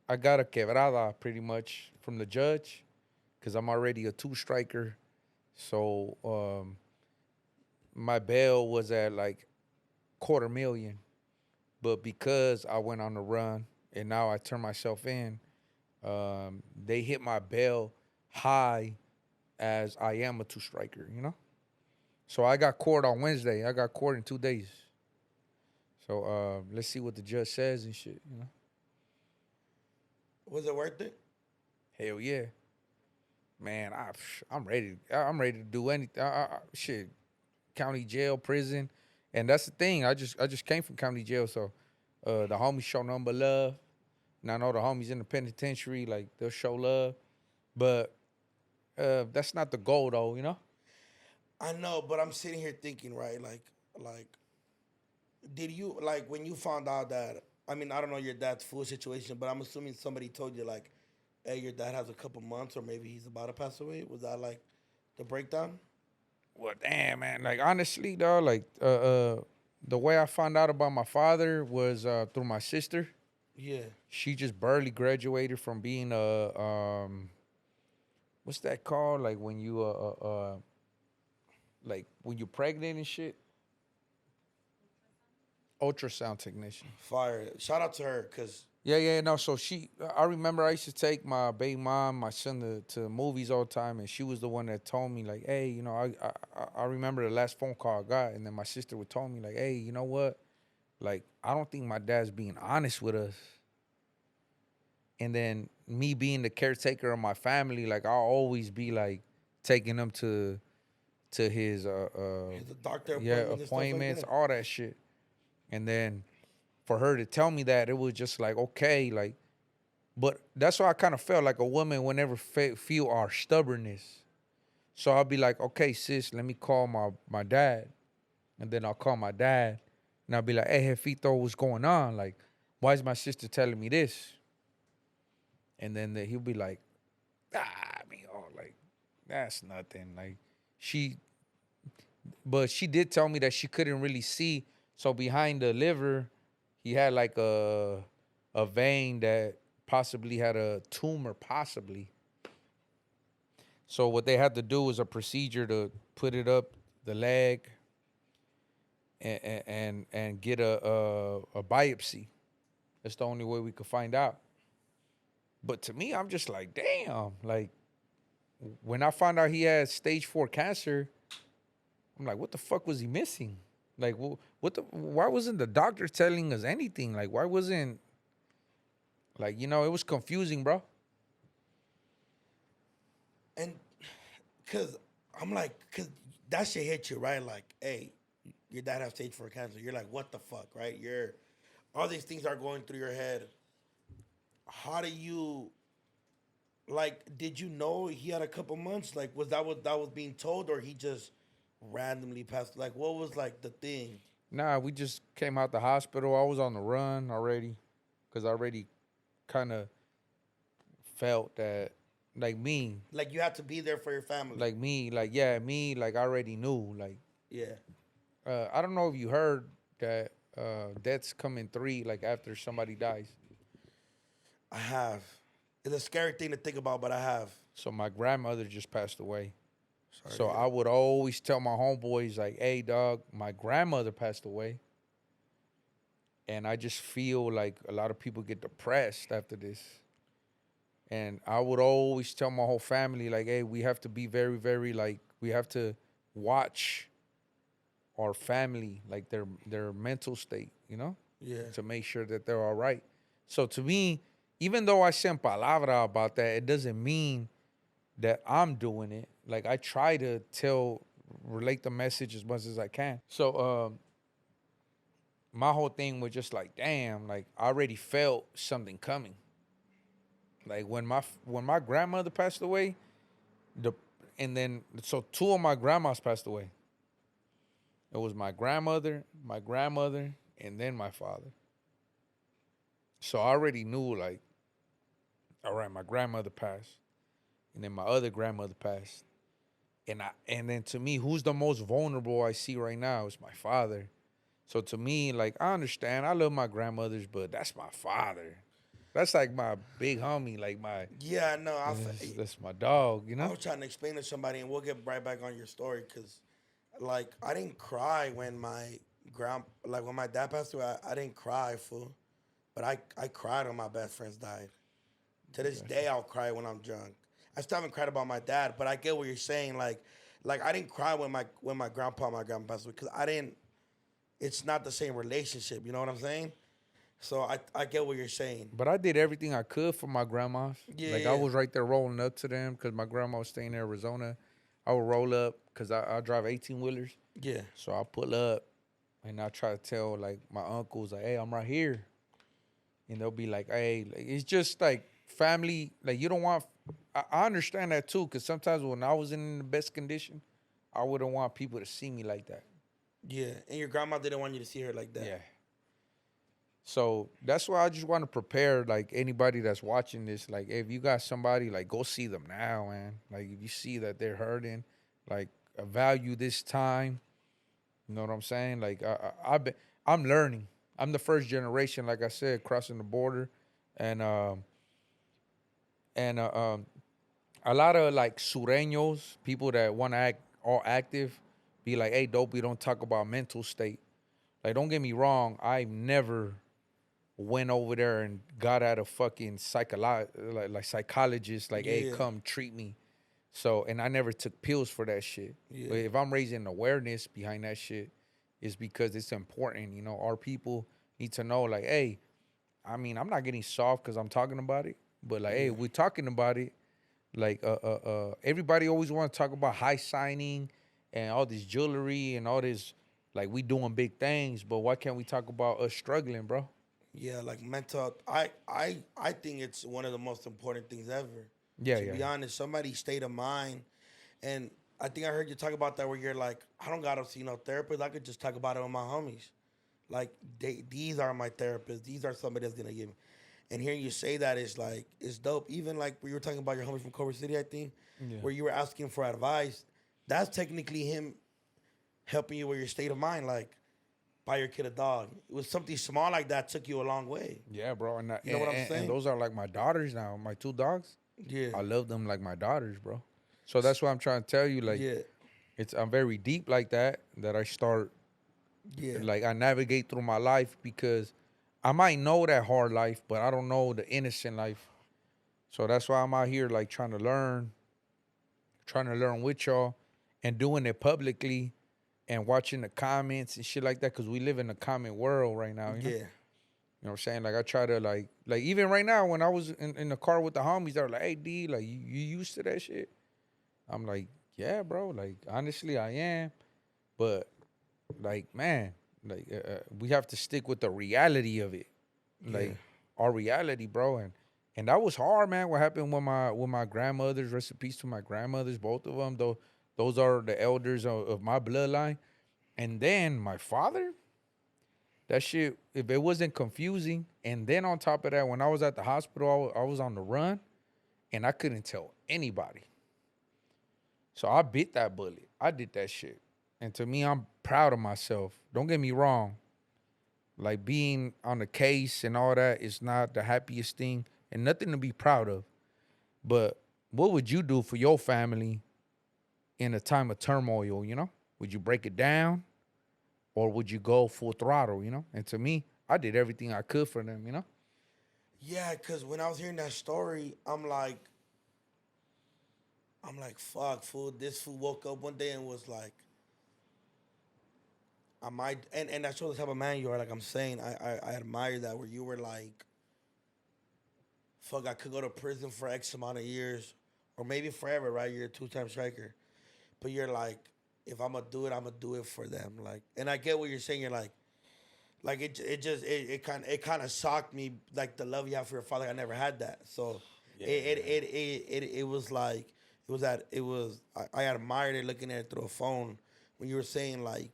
quebrada pretty much from the judge because I'm already a two striker. So my bail was at like 250,000, but because I went on the run and now I turn myself in, they hit my bail high as I am a two striker, you know? So I got court on Wednesday. I got court in 2 days. So let's see what the judge says and shit, you know? Was it worth it? Hell yeah. Man, I'm ready. I'm ready to do anything. Shit, county jail, prison. And that's the thing. I just came from county jail, so the homies show nothing but love. And I know the homies in the penitentiary, like they'll show love. But that's not the goal though, you know? I know, but I'm sitting here thinking, right? Like, did you like when you found out that? I mean, I don't know your dad's full situation, but I'm assuming somebody told you like, "Hey, your dad has a couple months, or maybe he's about to pass away." Was that like the breakdown? Well, damn, man. Like honestly, though, like the way I found out about my father was through my sister. Yeah. She just barely graduated from being a what's that called? Like when you like when you're pregnant and shit. Ultrasound technician. Fire. Shout out to her, cause Yeah, no. So I remember I used to take my baby mom, my son to movies all the time, and she was the one that told me like, hey, you know, I remember the last phone call I got, and then my sister would tell me like, hey, you know what, like I don't think my dad's being honest with us, and then me being the caretaker of my family, like I'll always be like taking them to his the doctor yeah appointment and stuff like appointments, that. all that shit, and then for her to tell me that, it was just like okay, like. But that's why I kind of felt like a woman whenever feel our stubbornness. So I'll be like, okay, sis, let me call my dad. And then I'll call my dad. And I'll be like, hey, Jefito, what's going on? Like, why is my sister telling me this? And then he'll be like, I mean, oh, like, that's nothing. Like, but she did tell me that she couldn't really see. So behind the liver, he had like a vein that possibly had a tumor, possibly. So what they had to do was a procedure to put it up the leg and get a biopsy. That's the only way we could find out. But to me, I'm just like, damn. Like when I found out he had stage 4 cancer, I'm like, what the fuck was he missing? Like, why wasn't the doctor telling us anything? Like, why wasn't, like, you know, it was confusing, bro. And cause I'm like, cause that shit hit you, right? Like, hey, your dad has stage 4 cancer. You're like, what the fuck, right? You're all these things are going through your head. How do you like? Did you know he had a couple months? Like, was that what that was being told, or he just randomly passed? Like, what was like the thing? Nah, we just came out the hospital. I was on the run already because I already kind of felt that, like me, Like, you had to be there for your family. like I already knew. Like, Yeah, I don't know if you heard that deaths come in three, like after somebody dies. I have. It's a scary thing to think about, but I have. So my grandmother just passed away. Sorry So to hear I would always tell my homeboys, like, hey, dog, my grandmother passed away. And I just feel like a lot of people get depressed after this. And I would always tell my whole family, like, hey, we have to be very, very, like, we have to watch our family, like their mental state, you know, Yeah. to make sure that they're all right. So to me, even though I send palabra about that, it doesn't mean that I'm doing it. Like I try to relate the message as much as I can. So my whole thing was just like, damn, like I already felt something coming. Like when my grandmother passed away, and then so two of my grandmas passed away. It was my grandmother, and then my father. So I already knew like, all right, my grandmother passed, and then my other grandmother passed. And then to me, who's the most vulnerable I see right now is my father. So to me, like I understand, I love my grandmothers, but that's my father. That's like my big homie, like my Yeah, no, that's my dog, you I know? was trying to explain to somebody, and we'll get right back on your story, because, like, I didn't cry when when my dad passed away. I didn't cry, fool, but I cried when my best friends died. To this day, I'll cry when I'm drunk. I still haven't cried about my dad, but I get what you're saying. Like I didn't cry when my grandpa and my grandma passed away, because I didn't. It's not the same relationship. You know what I'm saying? So I get what you're saying. But I did everything I could for my grandmas. Yeah, Like I was right there rolling up to them because my grandma was staying in Arizona. I would roll up because I drive 18 wheelers. yeah, So I pull up and I try to tell like my uncles, like, hey, I'm right here. And they'll be like, hey, like, it's just like family. Like you don't want, I understand that too. Because sometimes when I was in the best condition, I wouldn't want people to see me like that. yeah. And your grandma didn't want you to see her like that. Yeah. So that's why I just want to prepare like anybody that's watching this. Like, if you got somebody, like go see them now, man. Like if you see that they're hurting, like value this time. You know what I'm saying? Like I'm learning. I'm the first generation, like I said, crossing the border, and and a lot of like sureños, people that want to act all active, be like, hey, Dopey, don't talk about mental state. Like, don't get me wrong, I've never went over there and got at a fucking psychologist, like, hey, Yeah, come treat me. So, and I never took pills for that shit. yeah, But if I'm raising awareness behind that shit, it's because it's important. You know, our people need to know, like, hey, I mean, I'm not getting soft because I'm talking about it, but like, hey, yeah, we're talking about it. Like, everybody always want to talk about high signing and all this jewelry and all this, like, we doing big things, but why can't we talk about us struggling, bro? yeah. Like mental. I think it's one of the most important things ever. Yeah, To yeah, be honest, somebody's state of mind, and I think I heard you talk about that where you're like, I don't gotta see no therapist. I could just talk about it with my homies. Like these are my therapists. These are somebody that's gonna give me. And hearing you say that is like it's dope. Even like we were talking about your homie from Culver City, I think, yeah. where you were asking for advice. That's technically him helping you with your state of mind. Like buy your kid a dog. It was something small like that took you a long way. Yeah, bro. And, You know what I'm saying? and those are like my daughters now, my two dogs. Yeah, I love them like my daughters, bro. So that's what I'm trying to tell you. Like, yeah, I'm very deep like that. That I start yeah, like I navigate through my life because I might know that hard life, but I don't know the innocent life. So that's why I'm out here like trying to learn with y'all, and doing it publicly, and watching the comments and shit like that because we live in a comment world right now. You know. yeah, You know what I'm saying? Like I try to like even right now when I was in the car with the homies, they were like, "Hey D, like you used to that shit?" I'm like, "Yeah, bro. Like honestly, I am." But like, man, like we have to stick with the reality of it, yeah, like our reality, bro. And that was hard, man. What happened with my grandmothers? Rest in peace to my grandmothers, both of them. Though those are the elders of my bloodline. And then my father. That shit, if it wasn't confusing, and then on top of that, when I was at the hospital, I was on the run, and I couldn't tell anybody. So I bit that bullet. I did that shit. And to me, I'm proud of myself. Don't get me wrong. Like being on the case and all that is not the happiest thing and nothing to be proud of. But what would you do for your family in a time of turmoil, you know? Would you break it down? Or would you go full throttle, you know? And to me, I did everything I could for them, you know? yeah. Cause when I was hearing that story, I'm like, fuck, fool. This fool woke up one day and was like, I might, and that's what the type of man you are. Like I'm saying, I admire that where you were like, fuck, I could go to prison for X amount of years, or maybe forever, right? You're a two-time striker, but you're like, if I'm gonna do it, I'm gonna do it for them. Like, and I get what you're saying. You're like it kind of shocked me, like the love you have for your father. I never had that, so it was like it was I admired it looking at it through a phone when you were saying like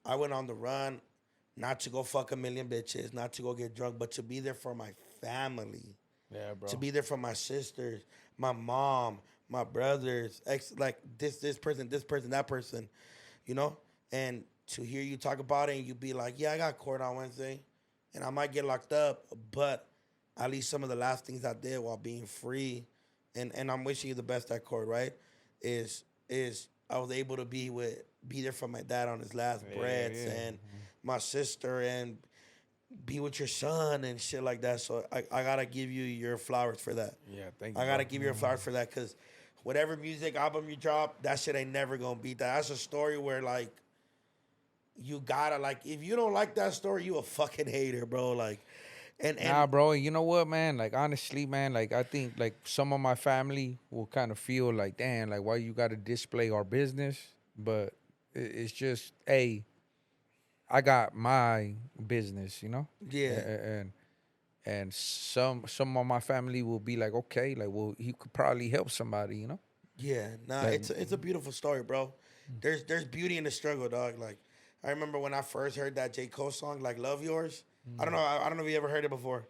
I went on the run, not to go fuck a million bitches, not to go get drunk, but to be there for my family, Yeah, bro. to be there for my sisters, my mom, my brothers, like this person, that person, you know, and to hear you talk about it and you be like, yeah, I got court on Wednesday, and I might get locked up, but at least some of the last things I did while being free, and I'm wishing you the best at court, right? Is I was able to be there for my dad on his last breaths and my sister and be with your son and shit like that. So I gotta give you your flowers for that. Yeah, thank you. I gotta give you your flowers for that because whatever music album you drop, that shit ain't never gonna beat that. That's a story where like you gotta like if you don't like that story, you a fucking hater, bro. Like and Nah, bro. You know what, man? Like honestly, man. Like I think like some of my family will kind of feel like, damn, like why you got to display our business? But it's just, hey, I got my business, you know. yeah. And some of my family will be like, okay, like well, he could probably help somebody, you know. Yeah, nah, Like, it's a beautiful story, bro. There's beauty in the struggle, dog. Like I remember when I first heard that J. Cole song, like "Love Yours." I don't know if you ever heard it before.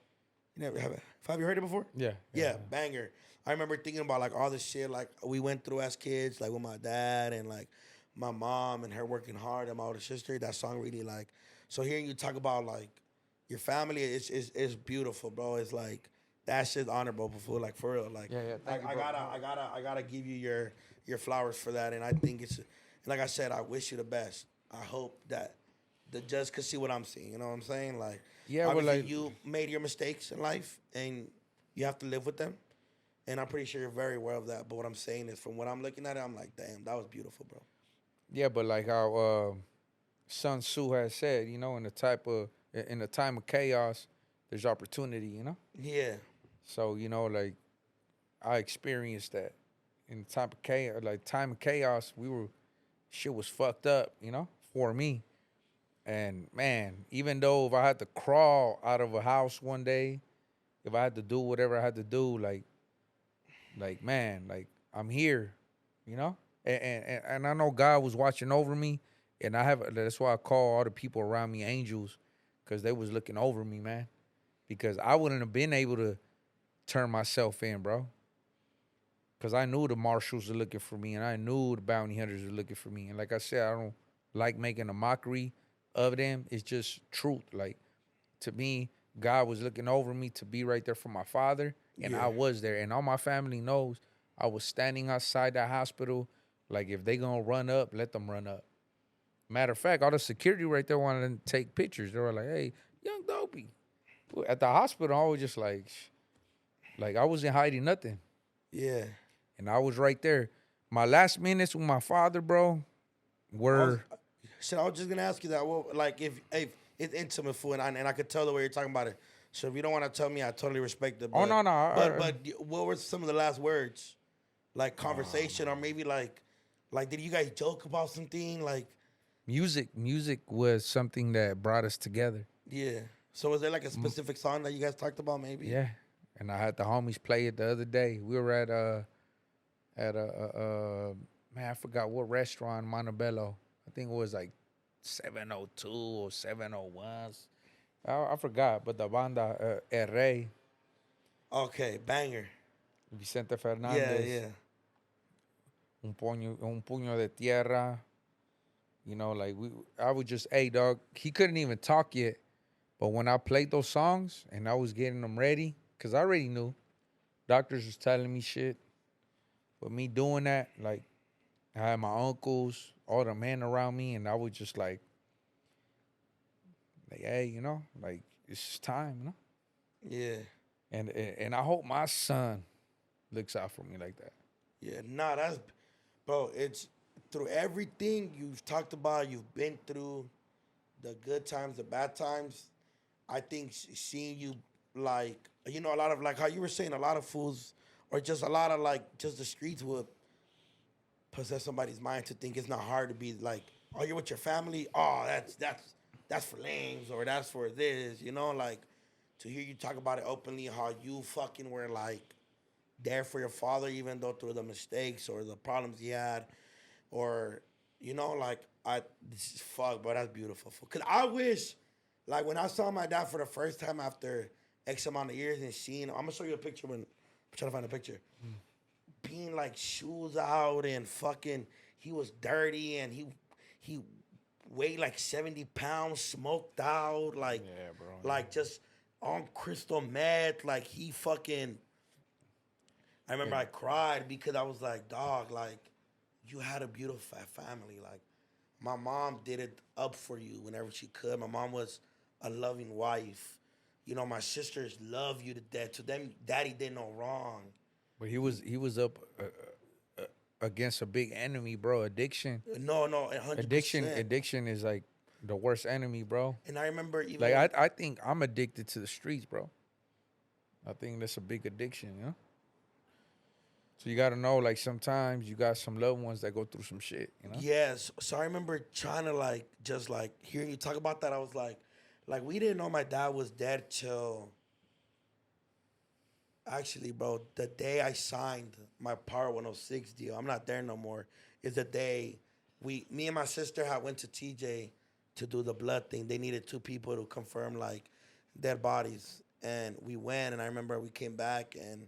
You never have you heard it before? yeah, Yeah, banger. I remember thinking about like all the shit like we went through as kids, like with my dad and like my mom and her working hard and my older sister. That song really like so hearing you talk about like your family is beautiful, bro. It's like that shit's honorable, fool. Like for real. Like Yeah, thank you, bro. I gotta give you your flowers for that. And I think it's and like I said, I wish you the best. I hope that the judge could see what I'm seeing. You know what I'm saying? Like Yeah, well, obviously like- you made your mistakes in life and you have to live with them. And I'm pretty sure you're very aware of that. But what I'm saying is from what I'm looking at it, I'm like, damn, that was beautiful, bro. yeah, but like how Sun Tzu has said, you know, in the time of chaos, there's opportunity, you know. Yeah. So you know, like I experienced that in the time of chaos, shit was fucked up, you know, for me. And man, even though if I had to crawl out of a house one day, if I had to do whatever I had to do, like man, like I'm here, you know. And I know God was watching over me, and that's why I call all the people around me angels, because they was looking over me, man. Because I wouldn't have been able to turn myself in, bro. Because I knew the marshals were looking for me, and I knew the bounty hunters were looking for me. And like I said, I don't like making a mockery of them. It's just truth. Like, to me, God was looking over me to be right there for my father, and Yeah. I was there. And all my family knows I was standing outside that hospital. Like, if they gonna run up, let them run up. Matter of fact, all the security right there wanted to take pictures. They were like, hey, young Dopey. At the hospital, I was just like I wasn't hiding nothing. Yeah. And I was right there. My last minutes with my father, bro, were Shit, I was just gonna ask you that. Well, like if it's intimate, fool, and I could tell the way you're talking about it. So if you don't want to tell me, I totally respect it. But, no. But what were some of the last words, like conversation, or maybe like did you guys joke about something? Like music was something that brought us together. yeah. So was there like a specific song that you guys talked about? Maybe. Yeah. And I had the homies play it the other day. We were at a man, I forgot what restaurant in Montebello. I think it was like 702 or 701. I forgot, but the banda El Rey, Okay, banger. Vicente Yeah, Fernandez, yeah. un puño de tierra. You know, like I would just, hey dog, he couldn't even talk yet. But when I played those songs and I was getting them ready, because I already knew. Doctors was telling me shit. But me doing that, like, I had my uncles, all the men around me, and I was just like, hey, you know, like, it's just time, you know? Yeah. And I hope my son looks out for me like that. Yeah, nah, that's bro, it's through everything you've talked about, you've been through, the good times, the bad times. I think seeing you like a lot of like how you were saying a lot of fools or just a lot of like just the streets would possess somebody's mind to think it's not hard to be like, oh, you're with your family. Oh, that's for lames or that's for this. Like to hear you talk about it openly, how you fucking were like there for your father, even though through the mistakes or the problems he had, or like this is fuck, bro. That's beautiful. Cause I wish, like when I saw my dad for the first time after X amount of years and seeing, I'm gonna show you a picture when I'm trying to find a picture being like shoes out and fucking he was dirty and he weighed like 70 pounds, smoked out, like Yeah, bro. like just on crystal meth, like he fucking I remember I cried because I was like, dog, like you had a beautiful family. Like my mom did it up for you whenever she could. My mom was a loving wife. My sisters love you to death. To them, daddy did no wrong. But he was up against a big enemy, bro. Addiction. No, 100%. Addiction is like the worst enemy, bro. And I remember even Like I think I'm addicted to the streets, bro. I think that's a big addiction, you know? So you gotta know, like sometimes you got some loved ones that go through some shit, you know? yes. So I remember trying to like just like hearing you talk about that. I was like we didn't know my dad was dead till actually, bro. The day I signed my Power 106 deal, I'm not there no more. Is the day me and my sister had went to TJ to do the blood thing. They needed two people to confirm like dead bodies, and we went. And I remember we came back and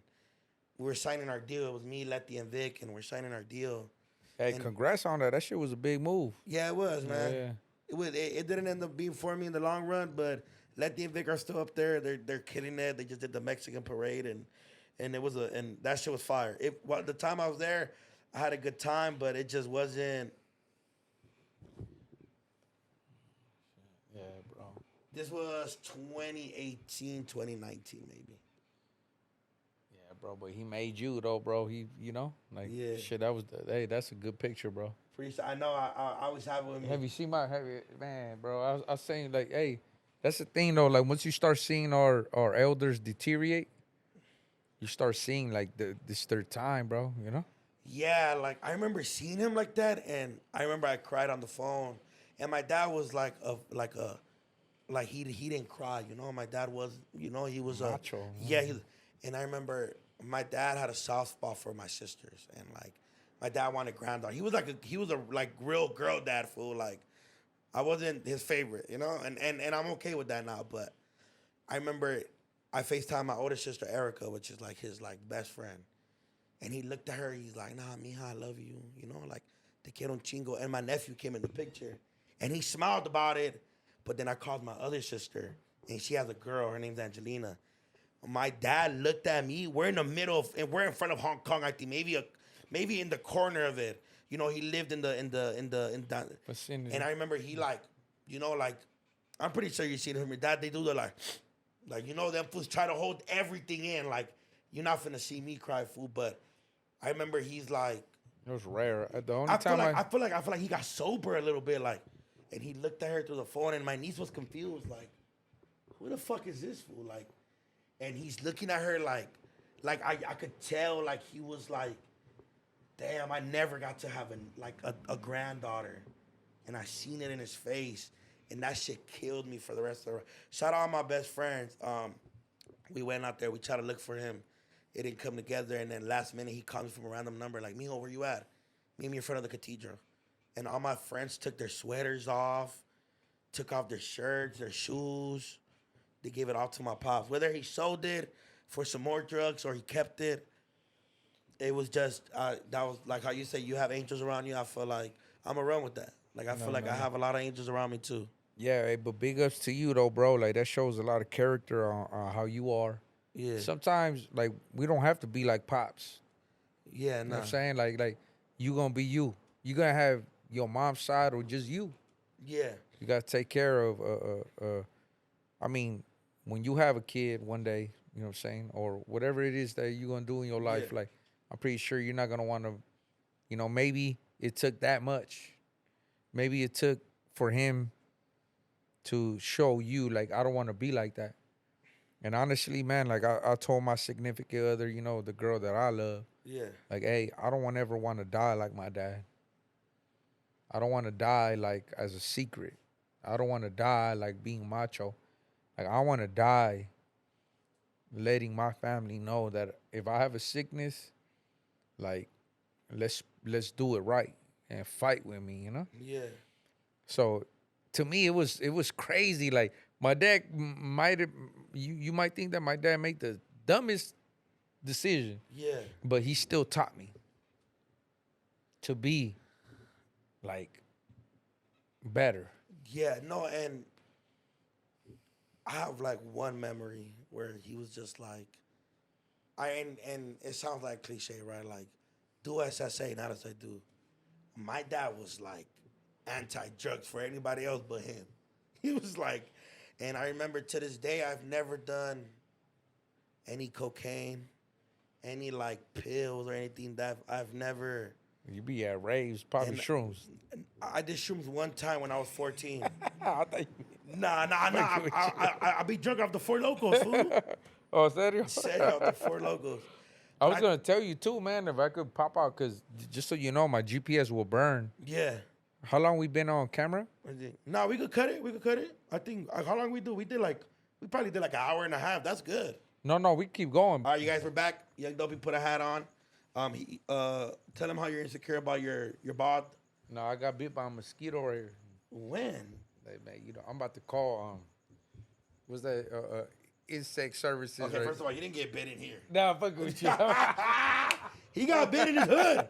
we were signing our deal. It was me, Letty, and Vic, and we're signing our deal. Hey, And congrats on that. That shit was a big move. yeah, it was, man. Yeah. It didn't end up being for me in the long run, but Letty and Vic are still up there. They're killing it. They just did the Mexican parade, and it was and that shit was fire. The time I was there, I had a good time, but it just wasn't. Yeah, bro. This was 2018, 2019, maybe. Yeah, bro. But he made you though, bro. He, like Yeah. shit. Hey, that's a good picture, bro. I know. I always have it with me. Have you seen man, bro? I was saying like, hey, that's the thing though. Like once you start seeing our elders deteriorate, you start seeing like this third time, bro. You know? Yeah, like I remember seeing him like that, and I remember I cried on the phone, and my dad was like he didn't cry, My dad was, he was Macho, yeah, and I remember my dad had a soft spot for my sisters, and like my dad wanted granddaughter. He was a like real girl dad fool. Like I wasn't his favorite, and I'm okay with that now. But I remember I FaceTimed my older sister Erica, which is like his like best friend. And he looked at her, he's like, nah, mija, I love you. Like, te quiero un chingo. And my nephew came in the picture. And he smiled about it. But then I called my other sister, and she has a girl. Her name's Angelina. My dad looked at me. We're in the middle and we're in front of Hong Kong, I think. Maybe in the corner of it. He lived in the Vicinity. and I remember he like, I'm pretty sure you've seen him. Your dad, they do the like, them fools try to hold everything in. Like, you're not finna see me cry, fool. But I remember he's like, It was rare. The only I feel time like he got sober a little bit, like, and he looked at her through the phone, and my niece was confused, like, who the fuck is this fool? Like, and he's looking at her like I could tell, like he was like, damn, I never got to have a granddaughter, and I seen it in his face, and that shit killed me for the rest of the. Shout out all my best friends. We went out there, we tried to look for him. It didn't come together, and then last minute he called me from a random number, like, Mijo, where you at? Meet me in front of the cathedral. And all my friends took their sweaters off, took off their shirts, their shoes. They gave it all to my pops. Whether he sold it for some more drugs or he kept it, it was just, that was like how you say you have angels around you. I feel like I'm going to run with that. Like, I feel like I have a lot of angels around me, too. Yeah, hey, but big ups to you though, bro. Like that shows a lot of character on how you are. Yeah. Sometimes like we don't have to be like pops. Yeah, You know nah. what I'm saying? Like you gonna be you. You gonna have your mom's side or just you. Yeah. You gotta take care of. I mean, when you have a kid one day, you know what I'm saying, or whatever it is that you're gonna do in your life, Yeah. like I'm pretty sure you're not gonna want to, maybe it took that much. Maybe it took for him to show you like I don't want to be like that. And honestly, man, like I told my significant other, you know, the girl that I love, Yeah. like, hey, I don't want ever want to die like my dad. I don't want to die like as a secret. I don't want to die like being macho. Like I want to die letting my family know that if I have a sickness, like let's do it right and fight with me, you know? Yeah. So to me it was crazy. Like my dad might have you might think that my dad made the dumbest decision, Yeah. but he still taught me to be like better. Yeah. No, and I have like one memory where he was just like, and it sounds like cliche, right? Like, do as I say, not as I do. My dad was like anti-drugs for anybody else but him. He was like, and I remember to this day, I've never done any cocaine, any like pills or anything that I've never. You be at raves, probably And shrooms. I did shrooms one time when I was 14. I thought Nah. I be drunk off the Four Locos, fool. oh, serio? Say off the Four Locos. I was gonna tell you too, man, if I could pop out, cause just so you know, my GPS will burn. Yeah. How long we been on camera? No, we could cut it. We could cut it. I think how long we do? We probably did like an hour and a half. That's good. No, we keep going. All right, you guys, we're back. Young Dopey put a hat on. Tell him how you're insecure about your bod. No, I got bit by a mosquito right here. When? Like, man, you know, I'm about to call. What's that? Insect services. Okay, right? first of all, you didn't get bit in here. Nah, I'm fucking with you. He got bit in his hood.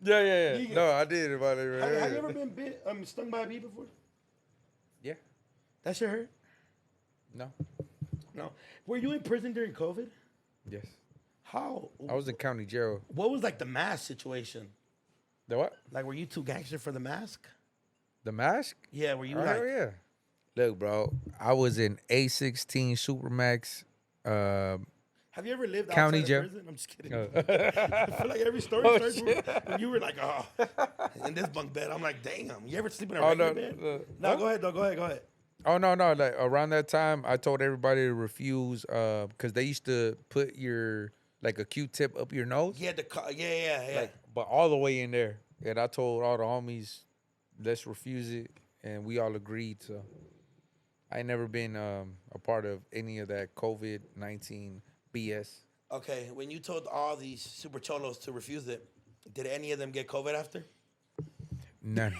yeah. No, I did about it. Right Have you ever been bit, stung by a bee before? Yeah. That shit hurt? No. No. Were you in prison during COVID? Yes. How? I was in county jail. What was like the mask situation? The what? Like, were you too gangster for the mask? The mask? Yeah, were you Oh, like? hell yeah. Look, bro, I was in A16 Supermax. Have you ever lived County outside jail. of prison? I'm just kidding. I feel like every story starts when you were like, oh, in this bunk bed. I'm like, damn. You ever sleep in a regular bed? No, go ahead, though. Go ahead. Oh no. Like around that time, I told everybody to refuse because they used to put your like a Q-tip up your nose. Yeah, yeah. Like, but all the way in there. And I told all the homies, let's refuse it, and we all agreed. So I ain't never been a part of any of that COVID-19 BS. Okay, when you told all these super cholos to refuse it, did any of them get COVID after? None.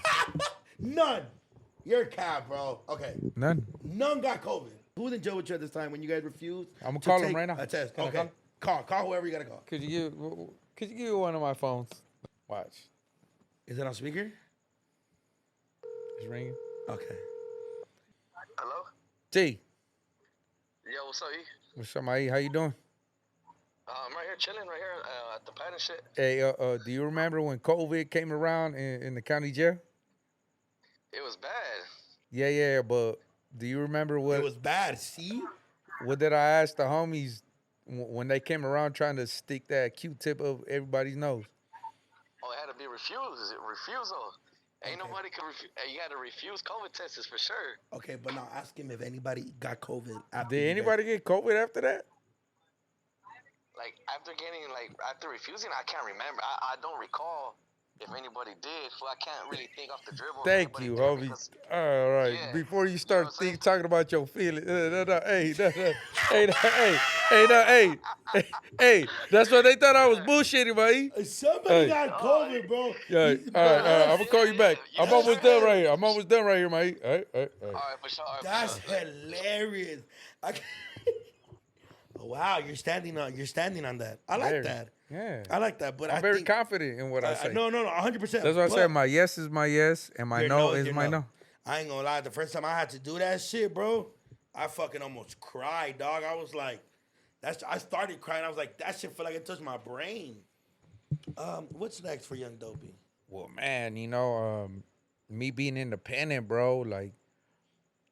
None. You're a cab, bro. Okay. None. None got COVID. Who was in jail with you at this time when you guys refused? I'm gonna call him take right now. A test. Can I Okay. Call whoever you gotta call. Could you give one of my phones? Watch. Is it on speaker? It's ringing. Okay. Hello? T. Yo, what's up, E? What's up, mate? How you doing? I'm right here chilling right here at the pad and shit. Hey, do you remember when COVID came around in the county jail? It was bad. Yeah, but do you remember It was bad. See? what did I ask the homies when they came around trying to stick that Q-tip up everybody's nose? Oh, it had to be refused. Refusal. Ain't nobody could refuse. You had to refuse COVID tests for sure. Okay, but now ask him if anybody got COVID after. Did anybody get COVID after that? Like after refusing, I can't remember. I don't recall if anybody did. So I can't really think off the dribble. Thank you, homie. All right. Yeah. Before you You start know what I'm saying? talking about your feelings, hey, that's what they thought I was bullshitting, buddy. Somebody Hey. got COVID, bro. Yeah, all right, I'm gonna call you back. Yeah, I'm almost done right here. I'm almost done right here, mate. All right. All right, for sure. That's hilarious. Wow, you're standing on that. I like Very. that. Yeah. I like that, but I'm I very think, confident in what I say. No, 100%. That's why I said my yes is my yes and my Your no no is is your my no. no. I ain't gonna lie. The first time I had to do that shit, bro, I fucking almost cried, dog. I was like, I started crying. I was like, that shit felt like it touched my brain. What's next for Young Dopey? Well, man, you know, me being independent, bro, like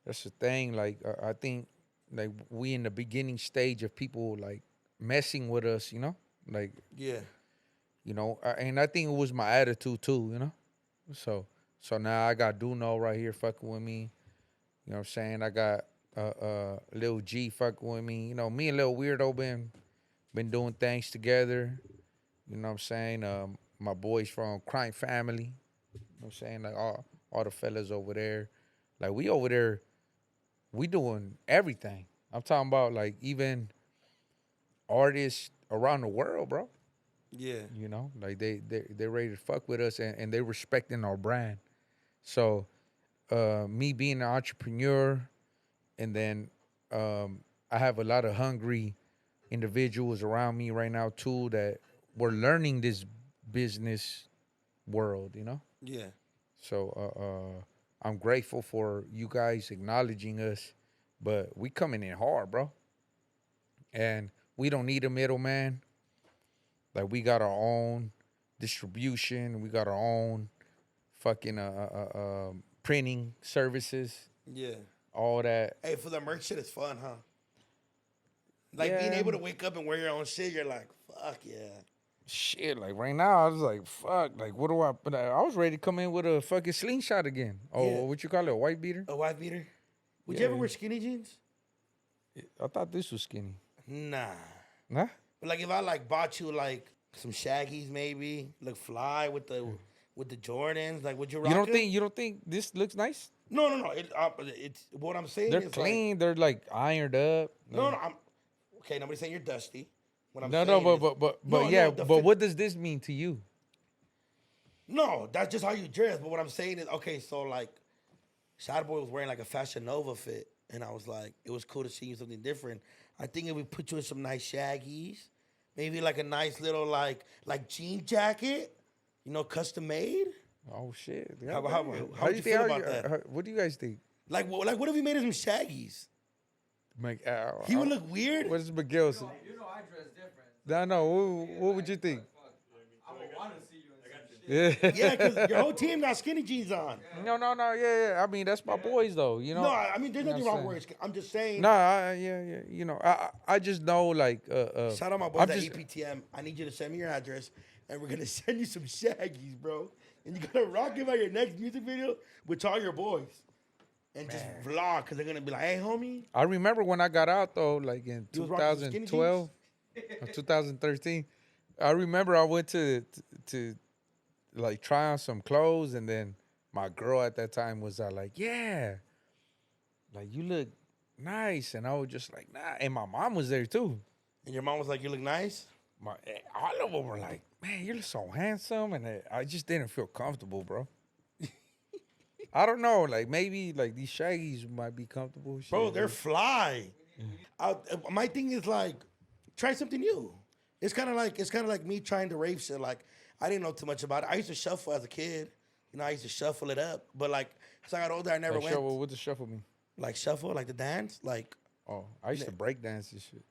that's the thing. Like I think like we in the beginning stage of people like messing with us, you know, like Yeah. you know, and I think it was my attitude too, you know. So now I got Doknow right here fucking with me. You know what I'm saying? I got Lil G fucking with me. You know, me and Lil Weirdo been doing things together. You know what I'm saying? My boys from Crime Family. You know what I'm saying? Like all the fellas over there. Like we over there, we doing everything. I'm talking about like even artists around the world, bro. Yeah. You know, like they ready to fuck with us and they respecting our brand. So me being an entrepreneur, and then I have a lot of hungry individuals around me right now too that we're learning this business world, you know. Yeah. So I'm grateful for you guys acknowledging us, but we coming in hard, bro, and we don't need a middleman. Like we got our own distribution, we got our own fucking printing services, Yeah. all that. Hey, for the merch shit is fun, huh? Like being Yeah. able to wake up and wear your own shit, you're like, fuck yeah. Shit, like right now, I was like, fuck, like what do I? But I was ready to come in with a fucking slingshot again. Oh, Yeah. what you call it, a white beater? A white beater? Would you Yeah. ever wear skinny jeans? I thought this was skinny. Nah. Nah. But like if I like bought you like some shaggies maybe, look fly with the Jordans, like would you rock it? You don't think this looks nice? No. It's what I'm saying They're is clean. like They're like ironed up. no. I'm okay. Nobody's saying you're dusty. What I'm No, saying is, but No, yeah. the But fit- what does this mean to you? No, that's just how you dress. But what I'm saying is, okay, so like, Shad Boy was wearing like a Fashion Nova fit, and I was like, it was cool to see you something different. I think if we put you in some nice shaggies, maybe like a nice little like jean jacket, you know, custom made. Oh shit! How do would you feel about that? What do you guys think? Like what if we made him some shaggies? He would look weird. What does Miguel say? You know I dress different. I know. What would you think? I would want to see you in some shit. Yeah. Yeah, because your whole team got skinny jeans on. No. Yeah. I mean, that's my boys, though. You know. No, I mean, there's You know nothing what wrong I'm with it. I'm just saying. No, yeah. You know, I just know like. Shout out my boys I'm at just- EPTM. I need you to send me your address, and we're gonna send you some shaggies, bro. And you're gonna rock it by your next music video with all your boys, and just vlog, cause they're gonna be like, "Hey, homie." I remember when I got out though, like in You was rocking some skinny 2012 or 2013. I remember I went to like try on some clothes, and then my girl at that time was like, "Yeah, like you look nice," and I was just like, "Nah." And my mom was there too. And your mom was like, "You look nice." All of them were like, "Man, you're so handsome," and I just didn't feel comfortable, bro. I don't know, like maybe like these shaggies might be comfortable. Bro, shit, they're but- fly. My thing is like, try something new. It's kind of like me trying to rave shit. Like I didn't know too much about it. I used to shuffle as a kid. You know, I used to shuffle it up. But like as I got older, I never like went. shuffle. What does shuffle mean? Like shuffle, like the dance. Like Oh, I used to break dance and shit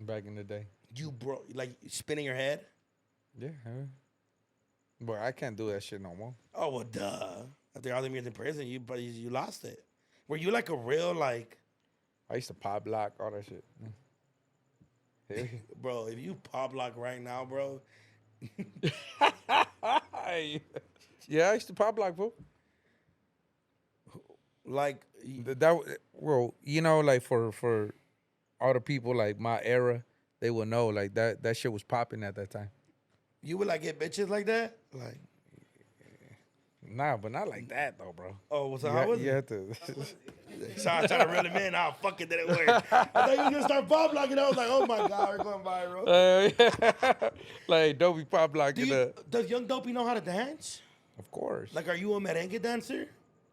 back in the day. you like spinning your head. Yeah, but I can't do that shit no more. Oh well, duh. After all them years in prison, you lost it. Were you like a real like, I used to pop lock, all that shit. Yeah. bro? If you pop lock right now, bro, Yeah, I used to pop lock, bro. like Well, you know, like for all the people like my era, they will know like that shit was popping at that time. you would like get bitches like that, like. Nah, but not like that though, bro. Oh, so You how ha- was you it? had to. Sorry, I tried to reel him in. Oh, fuck it, didn't work. I thought you were gonna start pop locking. I was like, oh my god, we're going viral. Yeah. Like Dopey pop locking up. Does young Dopey know how to dance? Of course. Like, are you a merengue dancer?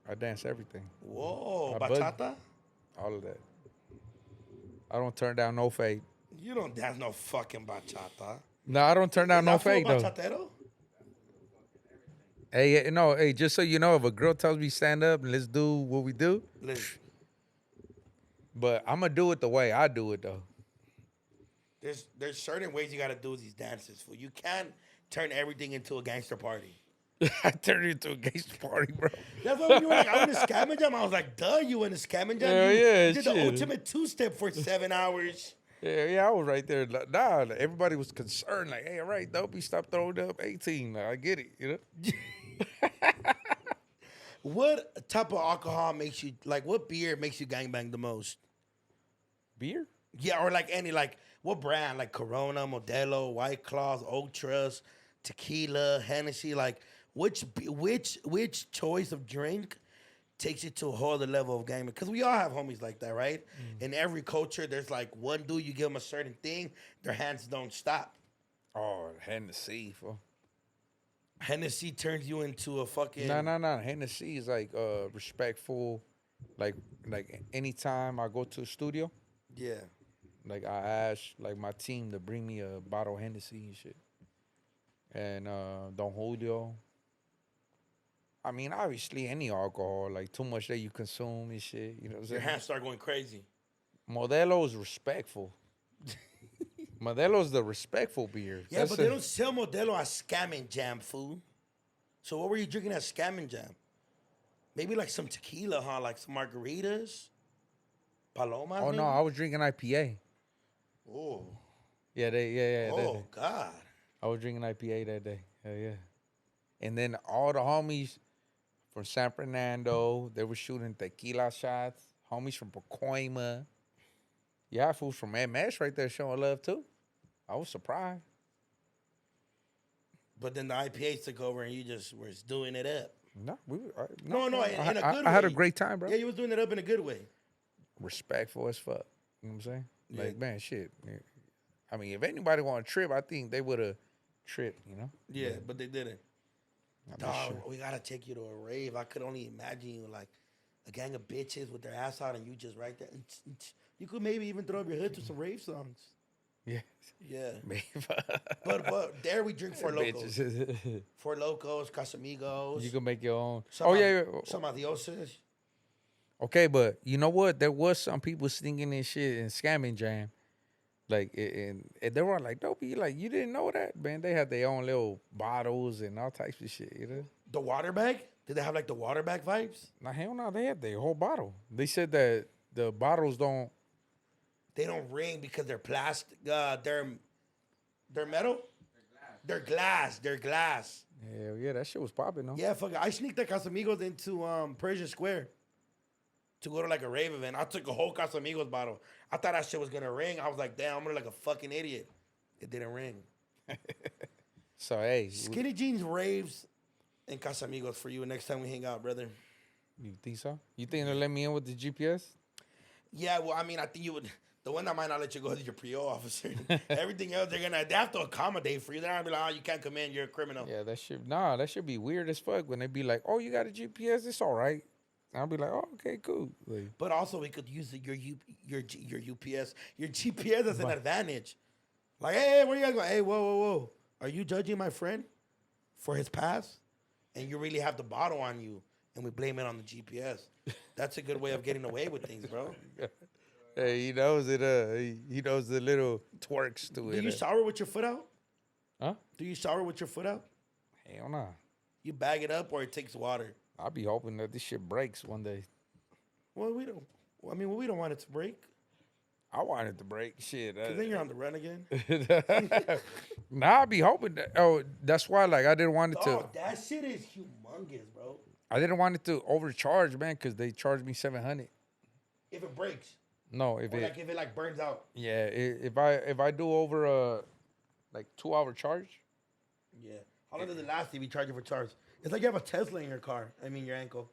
I dance everything. Whoa, I bug- bachata? All of that. I don't turn down no fade. You don't dance no fucking bachata. No, I don't turn down no Not full fade though. bachatero? Hey, no, hey, just so you know, if a girl tells me stand up and let's do what we do, Listen, but I'm gonna do it the way I do it though. there's certain ways you gotta do these dances. Fool. You can't turn everything into a gangster party. I turned it into a gangster party, bro. That's why when you were like, I went to Scamming Jam, I was like, duh, you went to Scamming Jam? Yeah, you yeah, did the shit. ultimate two-step for 7 hours. Yeah, I was right there. Like, nah, like, everybody was concerned. Like, hey, all right, Dopey, stop throwing up 18. Like, I get it, you know. What type of alcohol makes you like? What beer makes you gangbang the most? Beer? Yeah, or like any like what brand? Like Corona, Modelo, White Claws, Ultras, Tequila, Hennessy. Like which choice of drink takes you to a whole other level of gaming? Because we all have homies like that, right? In every culture, there's like one dude you give them a certain thing, their hands don't stop. Oh, Hennessy, fool. Hennessy turns you into a fucking No. Hennessy is like respectful. Like anytime I go to a studio, yeah. like I ask like my team to bring me a bottle of Hennessy and shit. And Don Julio. I mean, obviously any alcohol, like too much that you consume and shit. You know what I'm Your saying? hands start going crazy. Modelo is respectful. Modelo's the respectful beer. Yeah, That's but they don't sell Modelo at Scam and Jam, fool. So what were you drinking at Scam and Jam? Maybe like some tequila, huh? Like some margaritas, palomas. Oh maybe? no, I was drinking IPA. Oh, Yeah, yeah. oh God. I was drinking IPA that day. Hell yeah. And then all the homies from San Fernando, they were shooting tequila shots. Homies from Pacoima. Yeah, fools from MS right there showing love too. I was surprised. But then the IPAs took over and you just were doing it up. No, No, no, in a good way. I had a great time, bro. Yeah, you was doing it up in a good way. Respectful as fuck. You know what I'm saying? Yeah. Like, man, shit. I mean, if anybody want to trip, I think they would have tripped, you know? Yeah, but they didn't. I'm Dog, not sure. we gotta take you to a rave. I could only imagine you like a gang of bitches with their ass out and you just right there. You could maybe even throw up your hood to some rave songs. Yeah. Yeah. Maybe. But there we drink for locos. Bitches. For locos, Casamigos. You can make your own. some Oh, yeah. Some adioses. Okay, but you know what? There was some people stinging and shit and scamming jam. Like, and they were like, Dopey, like, you didn't know that? Man, they had their own little bottles and all types of shit, you know? The water bag? Did they have like the water bag vibes? Nah, hell no, they had their whole bottle. They said that the bottles don't. They don't ring because they're plastic. They're metal. They're glass. They're glass. Hell yeah, that shit was popping, though. Yeah, fuck it. I sneaked the Casamigos into Persian Square to go to like a rave event. I took a whole Casamigos bottle. I thought that shit was gonna ring. I was like, damn, I'm gonna look like a fucking idiot. It didn't ring. So, hey, Skinny jeans, raves, and Casamigos for you next time we hang out, brother. you think so? You think they'll let me in with the GPS? Yeah, well, I mean, I think you would. The one that might not let you go is your PO officer. Everything else, they have to accommodate for you. They're not gonna be like, oh, you can't come in, you're a criminal. Yeah, that should be weird as fuck when they be like, oh, you got a GPS? It's all right. And I'll be like, oh, okay, cool. Like, But also, we could use your UPS, your GPS as an advantage. Like, hey, where you guys going? Hey, whoa. Are you judging my friend for his past? And you really have the bottle on you, and we blame it on the GPS. That's a good way of getting away with things, bro. hey, he knows it. He knows the little twerks to Do it. you shower with your foot out? Huh? Do you shower with your foot out? Hell nah. You bag it up or it takes water? I'll be hoping that this shit breaks one day. Well, we don't. We don't want it to break. I want it to break. Shit. Cause then you're on the run again. Nah, I be hoping that. Oh, that's why. Like, I didn't want it to. Oh, that shit is humongous, bro. I didn't want it to overcharge, man, because they charged me $700. If it breaks, No, if or it, if it burns out. yeah, if I do over a like 2-hour charge, Yeah. How long does it last if you charge it for charge? It's like you have a Tesla in your car. I mean, your ankle.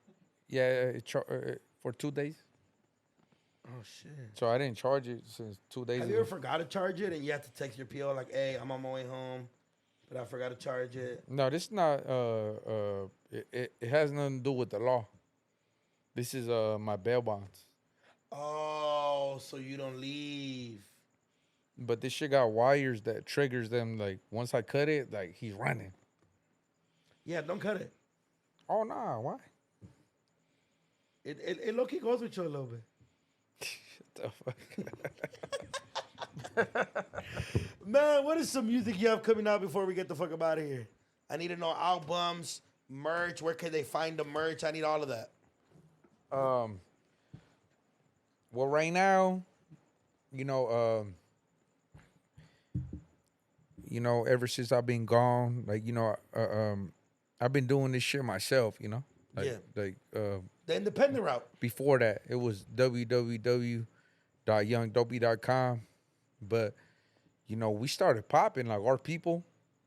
yeah, for 2 days. Oh shit. So I didn't charge it since 2 days Have ago. you ever forgot to charge it and you have to text your PO like, "Hey, I'm on my way home, but I forgot to charge it." No, this is not. It has nothing to do with the law. This is my bail bonds. Oh, so you don't leave. But this shit got wires that triggers them. Like once I cut it, like he's running. Yeah, don't cut it. Oh nah, why? It low key goes with you a little bit. The fuck? Man, what is some music you have coming out before we get the fuck up out of here? I need to know albums, merch. Where can they find the merch? I need all of that. Well, right now, ever since I've been gone, like I've been doing this shit myself. Like The independent route. before that, it was www.youngdopey.com. But you know, we started popping like our people,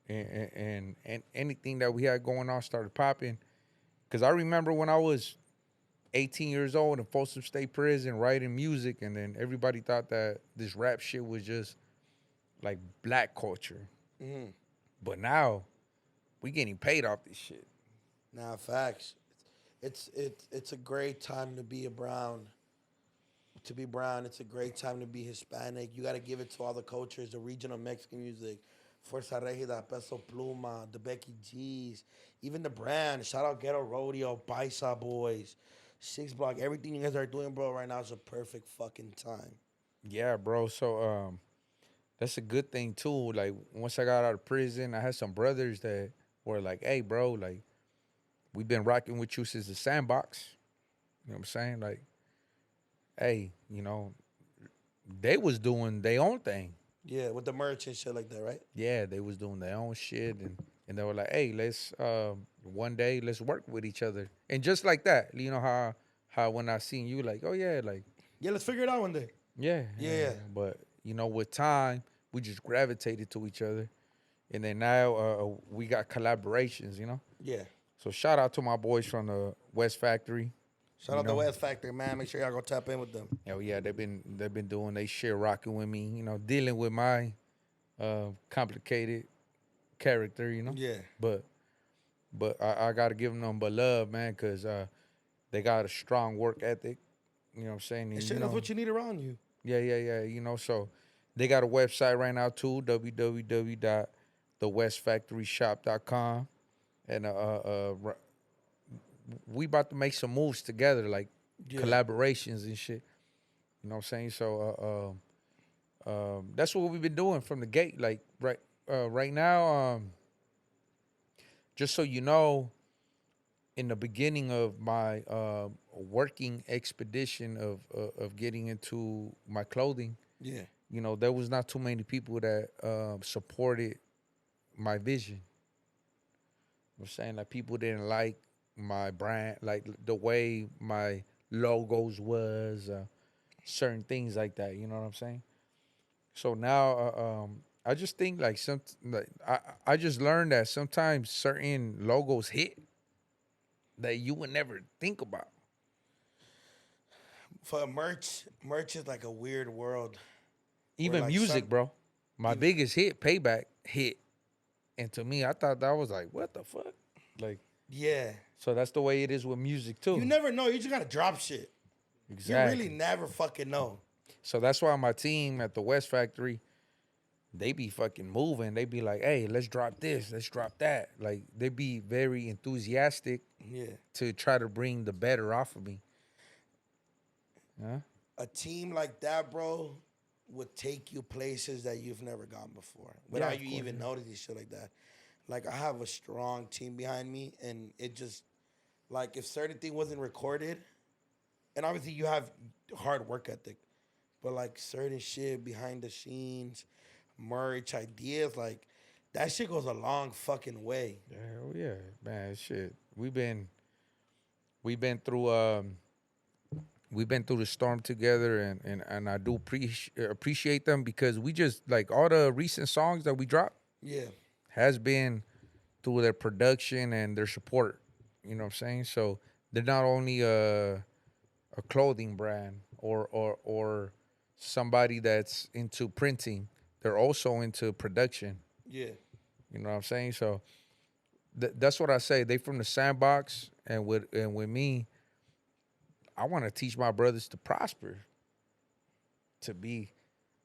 and anything that we had going on started popping. Cause I remember when I was 18 years old in Folsom State Prison writing music, and then everybody thought that this rap shit was just like black culture. But now we getting paid off this shit. Nah, facts. It's a great time to be a brown. To be brown, it's a great time to be Hispanic. You got to give it to all the cultures, the regional Mexican music, Fuerza Regida, Peso Pluma, the Becky G's, even the brand. Shout out Ghetto Rodeo, Paisa Boys, Six Block. Everything you guys are doing, bro, right now is a perfect fucking time. Yeah, bro. So that's a good thing too. Like once I got out of prison, I had some brothers that were like, "Hey, bro, like we've been rocking with you since the sandbox." You know what I'm saying? Like, hey, you know, they was doing their own thing. Yeah, with the merch and shit like that, right? Yeah, they was doing their own shit, and they were like, "Hey, let's one day let's work with each other." And just like that, you know how when I seen you, like, oh yeah, like Yeah, let's figure it out one day. yeah. But you know, with time, we just gravitated to each other, and then now we got collaborations. You know, Yeah. so shout out to my boys from the West Factory. Shout out to West Factory, man. Make sure y'all go tap in with them. Oh yeah, they've been doing they shit, rocking with me. You know, dealing with my complicated character. You know. Yeah. But I gotta give them nothing but love, man, because they got a strong work ethic. You know what I'm saying? And, Shit, you know, that's what you need around you. yeah. You know, so they got a website right now too, www.thewestfactoryshop.com, and we about to make some moves together, like collaborations and shit. You know what I'm saying? So that's what we've been doing from the gate. Like right now, just so you know, in the beginning of my working expedition of getting into my clothing, Yeah. you know, there was not too many people that supported my vision. You know what I'm saying, like, people didn't like my brand, like the way my logos was, certain things like that. You know what I'm saying? So now, I just think like I just learned that sometimes certain logos hit that you would never think about. For merch is like a weird world. Even like music, bro. My biggest hit, Payback, hit. And to me, I thought that was like, what the fuck? Like, Yeah. so that's the way it is with music too. You never know. You just gotta drop shit. Exactly. You really never fucking know. So that's why my team at the West Factory, they be fucking moving. They be like, hey, let's drop this, let's drop that. Like, they be very enthusiastic to try to bring the better off of me. Huh? A team like that, bro, would take you places that you've never gone before without you even noticing shit like that. Like, I have a strong team behind me, and it just, like, if certain thing wasn't recorded, and obviously you have hard work ethic, but like certain shit behind the scenes, merch, ideas, like, that shit goes a long fucking way. Hell yeah, man, shit. We've been through the storm together, and I do appreciate them, because we just, like, all the recent songs that we dropped has been through their production and their support. You know what I'm saying? So they're not only a clothing brand or somebody that's into printing, they're also into production. Yeah. You know what I'm saying? So that's what I say. They from the sandbox, and with me, I want to teach my brothers to prosper. To be,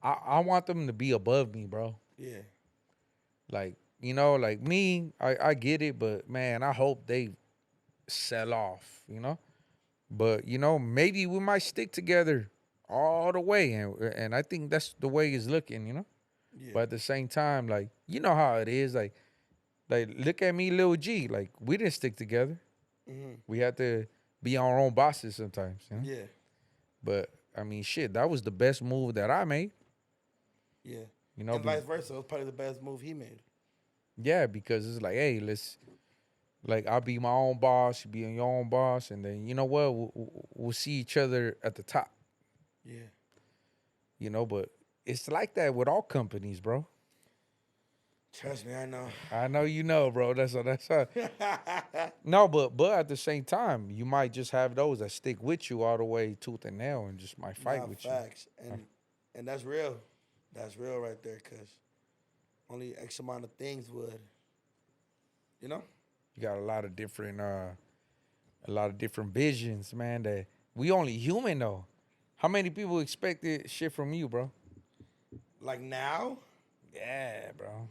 I want them to be above me, bro. Yeah. Like, you know, like me, I get it, but man, I hope they sell off, you know? But, you know, maybe we might stick together all the way, and I think that's the way it's looking, you know? Yeah. But at the same time, like, you know how it is, like look at me, Lil G, like, we didn't stick together. Mm-hmm. We had to be our own bosses sometimes, you know? Yeah. But, I mean, shit, that was the best move that I made. Yeah. You know, and vice versa, it was probably the best move he made. Yeah, because it's like, hey, Like I'll be my own boss, you be your own boss, and then you know what? We'll see each other at the top. Yeah. You know, but it's like that with all companies, bro. Trust me, I know. I know you know, bro. That's how. No, but at the same time, you might just have those that stick with you all the way tooth and nail, and just might fight Nah, with facts. And that's real. That's real right there, cause only X amount of things would, you know. you. You got a lot of different visions, man. That we only human though. How many people expected shit from you, bro? Like now, Yeah, bro.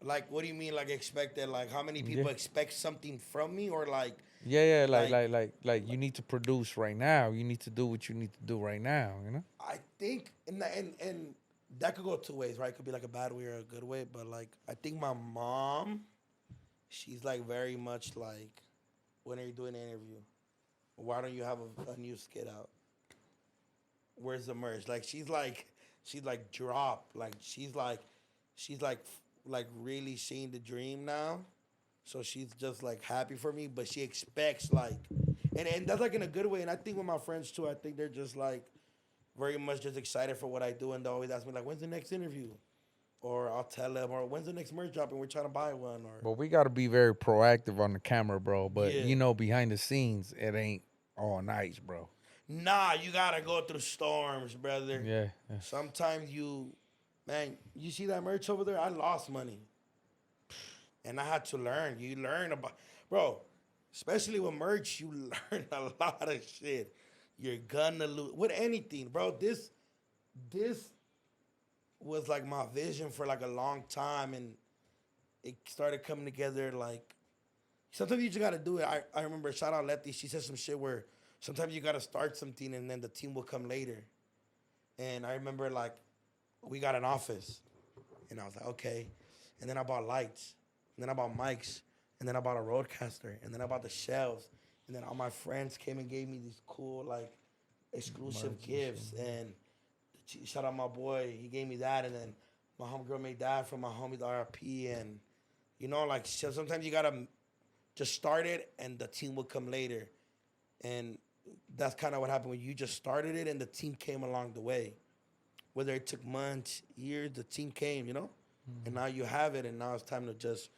like what do you mean? Like expected? Like how many people Yeah. expect something from me, or like Yeah, like you need to produce right now. You need to do what you need to do right now, you know? I think, and that could go two ways, right? It could be like a bad way or a good way, but like I think my mom, she's like very much like, when are you doing an interview? Why don't you have a new skit out? Where's the merch? Like she's like drop. Like she's like really seeing the dream now. So she's just like happy for me, but she expects like, and that's like in a good way. And I think with my friends too, I think they're just like very much just excited for what I do, and they always ask me like, when's the next interview? Or I'll tell them, or when's the next merch drop, and we're trying to buy one. Or But we got to be very proactive on the camera, bro. But Yeah. you know, behind the scenes, it ain't all nice, bro. nah, you gotta go through storms, brother. Yeah. Sometimes man, you see that merch over there? I lost money. And I had to learn. You learn about, bro, especially with merch, you learn a lot of shit. You're gonna lose, with anything, bro. This was like my vision for like a long time, and it started coming together like, sometimes you just gotta do it. I remember, shout out Letty, she said some shit where sometimes you gotta start something and then the team will come later. And I remember like, we got an office, and I was like, okay. And then I bought lights, and then I bought mics, and then I bought a roadcaster, and then I bought the shelves, and then all my friends came and gave me these cool like exclusive gifts. And shout out my boy, he gave me that, and then my homegirl made that for my homie, the RP. And you know, like, so sometimes you gotta just start it, and the team will come later. And that's kind of what happened when you just started it, and the team came along the way. Whether it took months, years, the team came, you know? And now you have it, and now it's time to just,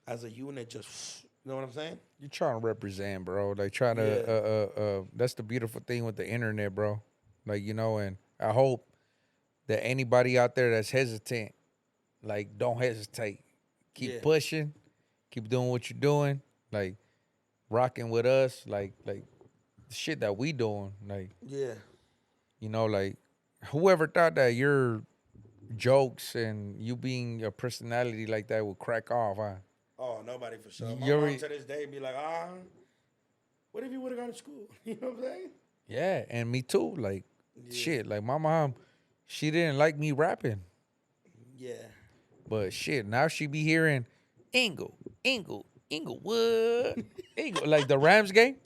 as a unit, just, you know what I'm saying? You trying to represent, bro. Like trying to that's the beautiful thing with the internet, bro. Like, you know, and I hope that anybody out there that's hesitant, like, don't hesitate. Keep pushing, keep doing what you're doing, like rocking with us, like the shit that we doing, like, Yeah. you know, like whoever thought that your jokes and you being a personality like that would crack off, huh? Oh, nobody for sure. My You're mom to this day be like, what if you would have gone to school? You know what I'm saying? Yeah, and me too. Like, shit, like my mom, she didn't like me rapping. Yeah. But shit, now she be hearing Inglewood, like the Rams game.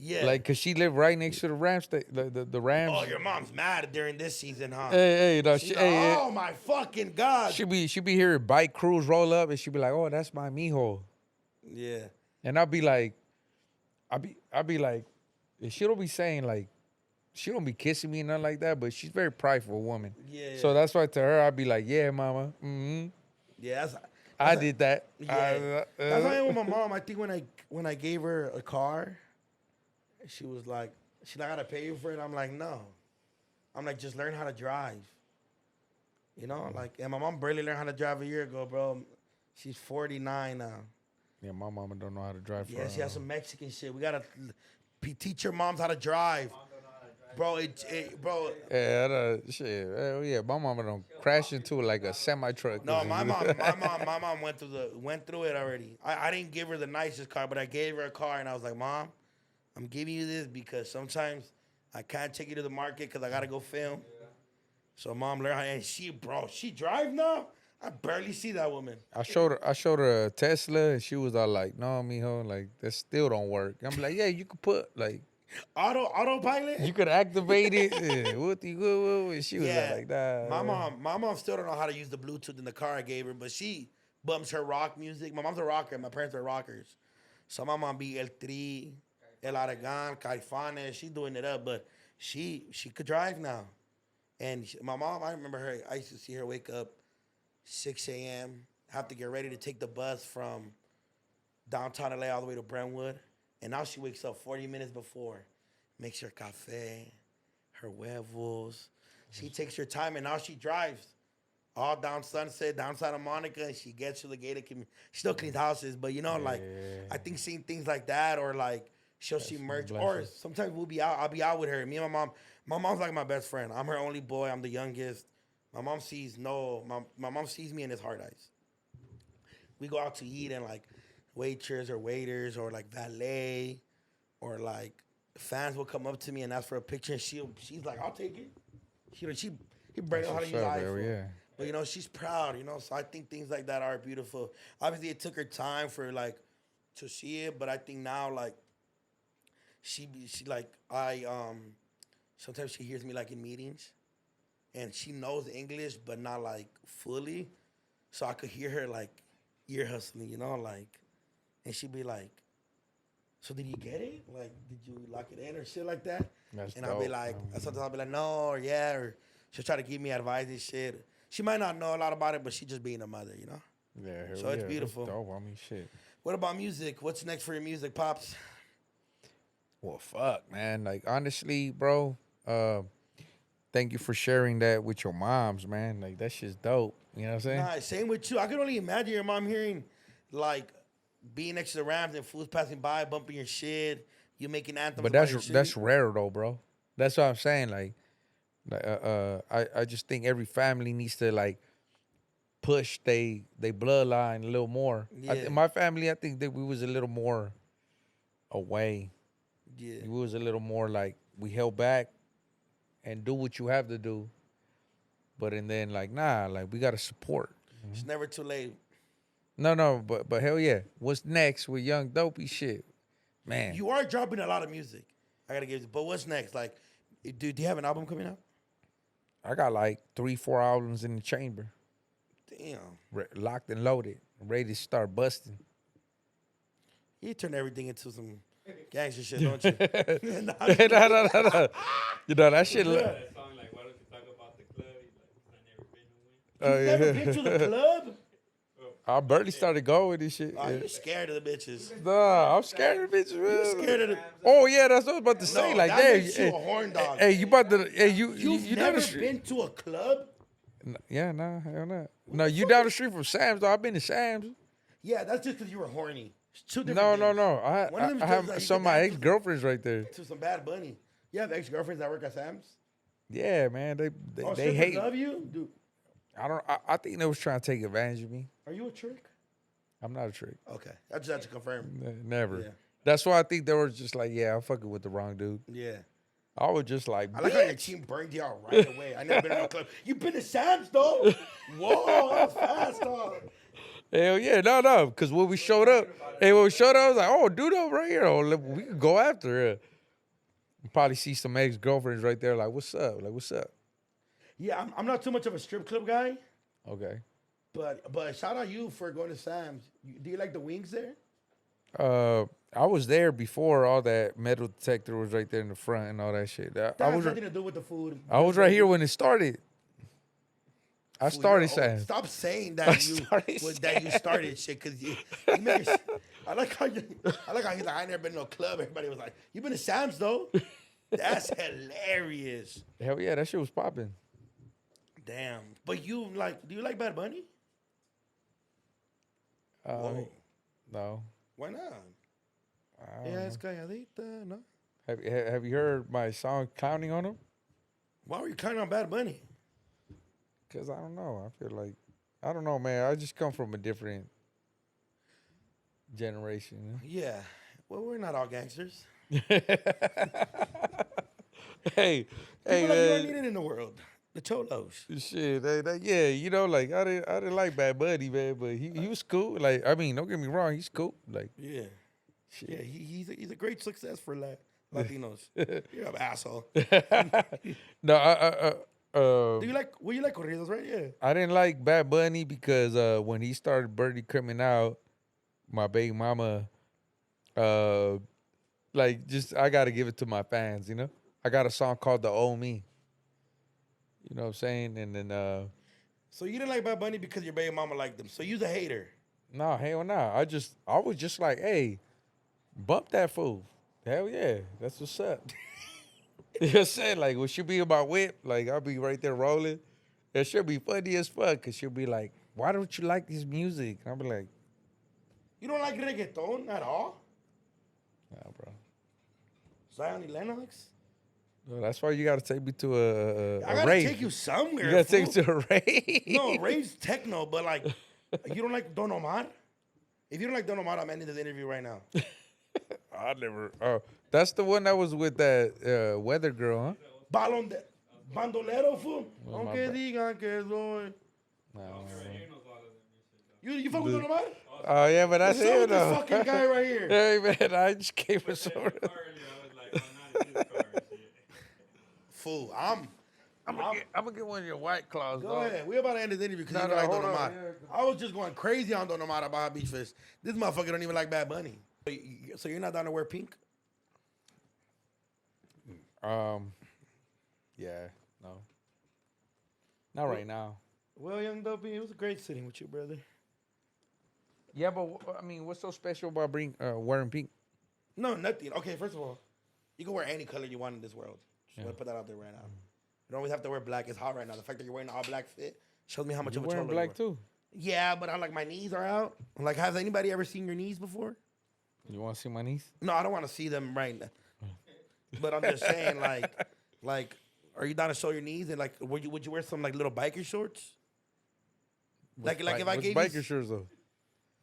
Yeah. Like, cause she lived right next to the Rams, the Rams. Oh, your mom's mad during this season, huh? Hey, no, She's like, oh, my fucking God. she be hearing bike crews roll up, and she be like, oh, that's my mijo. Yeah. And I'll be like, I be like, she don't be saying like, she don't be kissing me and nothing like that, but she's a very prideful woman. Yeah. So that's why to her, I'd be like, yeah, mama. Mm-hmm. Yeah, I did that. Yeah. That's why I am with my mom. I think when I gave her a car, she was like, I gotta pay you for it. I'm like, no. I'm like, just learn how to drive. You know, like, and my mom barely learned how to drive a year ago, bro. She's 49 now. Yeah, my mama don't know how to drive. Yeah, she has some Mexican shit. We gotta teach your moms how to drive. Bro, bro. Yeah, shit. Hell yeah, my mama don't crash into like a semi truck. No, my mom went through it already. I didn't give her the nicest car, but I gave her a car, and I was like, Mom, I'm giving you this because sometimes I can't take you to the market because I gotta go film. Yeah. So mom learned how, and she drive now. I barely see that woman. I showed her a Tesla, and she was all like, "No, mijo, like that still don't work." I'm like, "Yeah, you could put like autopilot. You could activate it." And she was like that. My mom still don't know how to use the Bluetooth in the car I gave her, but she bumps her rock music. My mom's a rocker. My parents are rockers. So my mom be El Tri, El Aragon, Caifanes. She's doing it up, but she could drive now. And my mom, I remember her. I used to see her wake up 6 a.m. Have to get ready to take the bus from downtown LA all the way to Brentwood. And now she wakes up 40 minutes before, makes her cafe, her huevos. She takes her time, and now she drives all down Sunset, down Santa Monica, and she gets to the gated community. She still cleans houses, but like, I think seeing things like that, or like she'll see merch, or sometimes we'll be out. I'll be out with her. Me and my mom. My mom's like my best friend. I'm her only boy. I'm the youngest. My mom sees my mom sees me in his hard eyes. We go out to eat, and like waitress or waiters or like valet or like fans will come up to me and ask for a picture, and she's like, I'll take it. He brings out how to use iPhone. Yeah. But she's proud, so I think things like that are beautiful. Obviously it took her time for like to see it, but I think now like she like sometimes she hears me like in meetings and she knows English but not like fully. So I could hear her like ear hustling, like, and she'd be like, so did you get it? Like, did you lock it in or shit like that? That's and dope, I'll be like, sometimes I'll be like, no, or yeah, or she'll try to give me advice and shit. She might not know a lot about it, but she just being a mother, Yeah. So it's beautiful. That's dope. I mean, shit. What about music? What's next for your music, Pops? Well, fuck, man. Like, honestly, bro, thank you for sharing that with your moms, man. Like, that shit's dope. You know what I'm saying? Nah, same with you. I can only imagine your mom hearing, like, being next to the Rams and fools passing by, bumping your shit, you making anthems. But that's rare, though, bro. That's what I'm saying. Like I just think every family needs to, like, push they bloodline a little more. Yeah. My family, I think that we was a little more away. Yeah. We was a little more like we held back and do what you have to do. But and then like we gotta support. It's never too late. No, but hell yeah. What's next with Young Dopey shit? Man. You are dropping a lot of music. I gotta give you, but what's next? Like, do you have an album coming out? I got like 3-4 albums in the chamber. Damn. Locked and loaded. Ready to start busting. You turn everything into some gangster shit, don't you? No. You know that shit. That song, like, why don't you talk about the club? He's like, I never been to one. You never been to the club? I barely started going with this shit. Oh, you scared of the bitches. Nah, I'm scared of the bitches. You scared of the... Oh yeah, that's what I was about to say. No, like, that hey, makes you a horn dog. Hey, you about to? Hey, you You've down never the street? been to a club? Yeah, nah, hell not. No, you down the street from Sam's though. I've been to Sam's. Yeah, that's just because you were horny. It's two No, different no, things. no. One of them I is have like you some of get my down ex-girlfriends right there. to some Bad Bunny. You have ex-girlfriends that work at Sam's? Yeah, man. They Oh, they strippers hate. love you? Dude, I think they was trying to take advantage of me. are you a trick? I'm not a trick. Okay, I just have to confirm. Never. Yeah. That's why I think they were just like, yeah, I'm fucking with the wrong dude. Yeah. I was just like, I like how your team burned you out right away. I never been in a club. You been to Sam's, though? Whoa, that was fast, dog. hell yeah, no. Because when we showed up, I was like, oh, dude over right here. Oh, we could go after her. You probably see some ex-girlfriends right there like, what's up? Like, what's up? Yeah, I'm not too much of a strip club guy, Okay. but shout out you for going to Sam's. Do you like the wings there? I was there before all that metal detector was right there in the front and all that shit. That I has was nothing to do with the food. I was right here when it started. I Fool, started you're old. Sam's. Stop saying I that started you started shit because you make it, I like how he's like, I ain't never been to no club. Everybody was like, you been to Sam's though? That's hilarious. Hell yeah, that shit was popping. Damn. But do you like Bad Bunny? Whoa. No. Why not? I don't Yeah, know. it's calladita, no? Have you heard my song "Counting on Him"? Why were you counting on Bad Bunny? Cause I don't know. I feel like I don't know, man. I just come from a different generation. Yeah. Well, we're not all gangsters. Hey, People like you are man. needed in the world. The cholos. Shit, yeah, like I didn't like Bad Bunny, man, but he was cool. Like, I mean, don't get me wrong, he's cool. Like, Yeah. shit. Yeah, he's a great success for Latinos. You're an asshole. No, Do you like? Well, you like corridos, right? Yeah. I didn't like Bad Bunny because when he started Birdie coming out, my baby mama, like just I gotta give it to my fans, you know. I got a song called "The Old Me." You know what I'm saying? And then So you didn't like Bad Bunny because your baby mama liked them. So you's a hater. no, hell no. I was just like, hey, bump that fool. Hell yeah, that's what's up. You know what I'm saying? Like, when she be in my whip, like, I'll be right there rolling. It should be funny as fuck, because she'll be like, why don't you like this music? And I'll be like, You don't like reggaeton at all? nah, bro. Zion y Lennox? Well, that's why you got to take me to a I gotta rave. take you somewhere. You got to take me fool. to a rave. No, rave's techno, but like, you don't like Don Omar? If you don't like Don Omar, I'm ending this interview right now. I never. Oh, that's the one that was with that weather girl, huh? Balón de bandolero, fool. Well, my Aunque bad. digan que soy. No. You fuck with Don Omar? Oh, yeah, but that's What's up it, with this though. fucking guy right here? Hey, man, I just gave her some. Fool, I'm gonna get one of your White Claws, Go dog. ahead. We're about to end this interview because No, you no, don't like hold Don on, Omar. yeah. I was just going crazy on Don Omar about Beach Fish. This motherfucker don't even like Bad Bunny. So you're not down to wear pink? Yeah, no. Not right now. Well, young Dopey, it was great sitting with you, brother. Yeah, but I mean, what's so special about wearing pink? No, nothing. Okay, first of all, you can wear any color you want in this world. Just want to put that out there right now. You don't always have to wear black. It's hot right now. The fact that you're wearing an all black fit shows me how much You of a wearing cholo black you are. too? Yeah, but I'm like, my knees are out. Like, has anybody ever seen your knees before? You want to see my niece? No, I don't want to see them right now. But I'm just saying, like, are you down to show your knees? And like, would you wear some like little biker shorts? Like if I What's gave biker you, shirts though?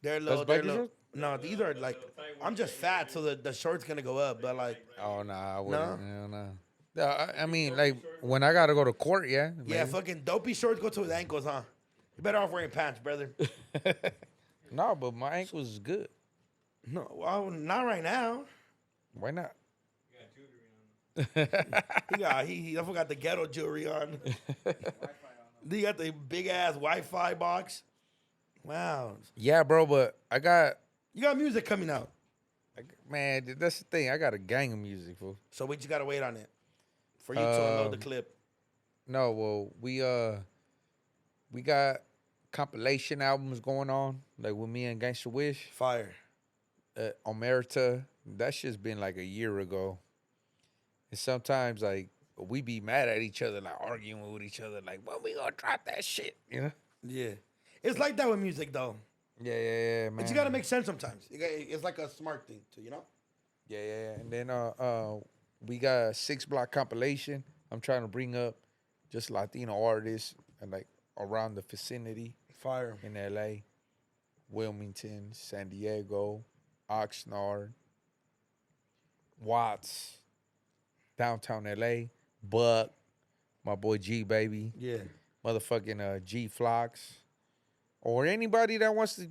they're little. That's They're biker little. shorts? No, these are like. I'm just fat, so the shorts gonna go up. But like, Oh nah, I wouldn't. No? No. I mean, like when I gotta go to court, yeah. yeah, maybe. fucking dopey shorts go to his ankles, huh? You better off wearing pants, brother. No, but my ankles is good. No, well, not right now. Why not? He I forgot the ghetto jewelry on. He got the big ass Wi-Fi box. Wow, Yeah, bro, but I got, you got music coming out, man, that's the thing. I got a gang of music, fool. so we just gotta wait on it for you to unload the clip. No, well, we got compilation albums going on, like with me and Gangsta Wish. Fire. Omerta, that shit's been like a year ago. And sometimes like we be mad at each other, like arguing with each other, like, when we gonna drop that shit, you know? Yeah, it's like that with music though. Yeah, man. But you gotta make sense sometimes. It's like a smart thing too, you know. Yeah. And then we got a 6-block compilation. I'm trying to bring up just Latino artists and like around the vicinity Fire. in LA, Wilmington, San Diego, Oxnard, Watts, downtown LA, Buck, my boy G Baby, Yeah. motherfucking G Flocks, or anybody that wants to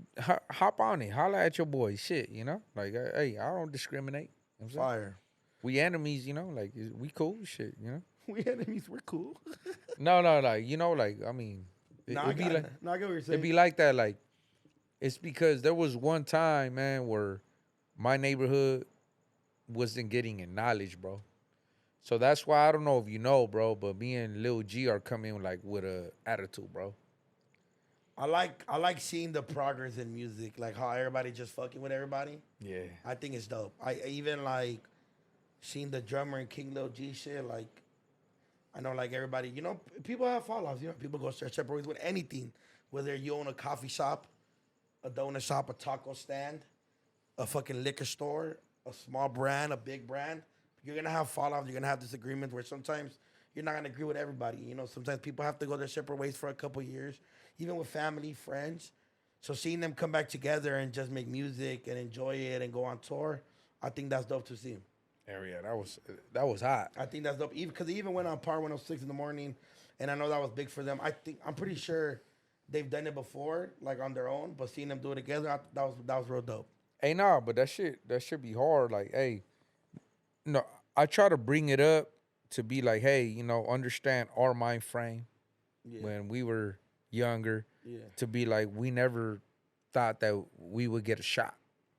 hop on it, holla at your boy, shit, you know? Like, hey, I don't discriminate. You know what I'm saying? Fire. We enemies, you know? Like, we cool, shit, you know? We enemies. We're cool. No, like, you know, like, I mean, I it'd be got like, it. No, I get what you're saying. it'd be like that, like, it's because there was one time, man, where my neighborhood wasn't getting acknowledged, bro. So that's why I don't know if you know, bro, but me and Lil G are coming like with a attitude, bro. I like seeing the progress in music, like how everybody just fucking with everybody. Yeah. I think it's dope. I even like seeing the drummer and King Lil G shit. Like, I know like everybody, you know, people have fall-offs. You know, people go separate ways with anything. Whether you own a coffee shop, a donut shop, a taco stand, a fucking liquor store, a small brand, a big brand. You're gonna have fall-offs. You're gonna have disagreements where sometimes you're not gonna agree with everybody. You know, sometimes people have to go their separate ways for a couple years, even with family, friends. So seeing them come back together and just make music and enjoy it and go on tour, I think that's dope to see. Yeah, that was hot. I think that's dope. Even because they even went on Par 106 in the morning, and I know that was big for them. I'm pretty sure they've done it before, like on their own, but seeing them do it together, that was real dope. Hey, nah, but that shit be hard. Like, hey, no, I try to bring it up to be like, hey, you know, understand our mind frame Yeah. when we were younger. Yeah. To be like, we never thought that we would get a shot.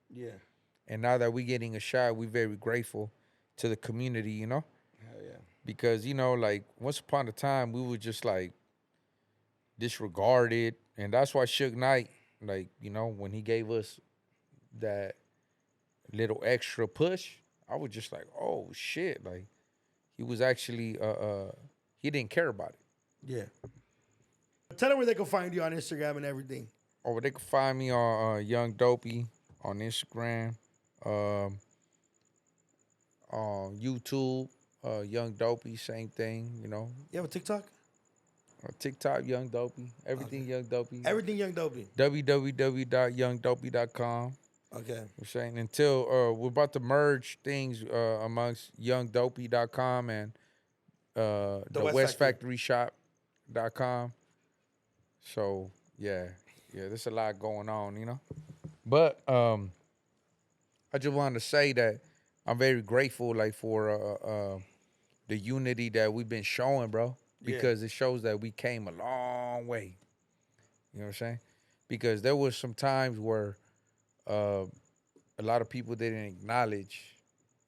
Yeah. And now that we're getting a shot, we're very grateful to the community, you know? Hell yeah. Because, you know, like, once upon a time, we were just, like, disregarded. And that's why Suge Knight, like, you know, when he gave us that little extra push, I was just like, oh, shit. Like, he was actually, he didn't care about it. Yeah. Tell them where they can find you on Instagram and everything. Or they can find me on Young Dopey on Instagram, on YouTube, Young Dopey, same thing, you know. You have a TikTok? TikTok, Young Dopey, everything Young Dopey. Everything Young Dopey. www.youngdopey.com. Okay. We're saying until we're about to merge things amongst youngdopey.com and the West westfactoryshop.com. So yeah, there's a lot going on, you know. But I just wanted to say that I'm very grateful, like, for the unity that we've been showing, bro, because it shows that we came a long way. You know what I'm saying? Because there was some times where a lot of people didn't acknowledge,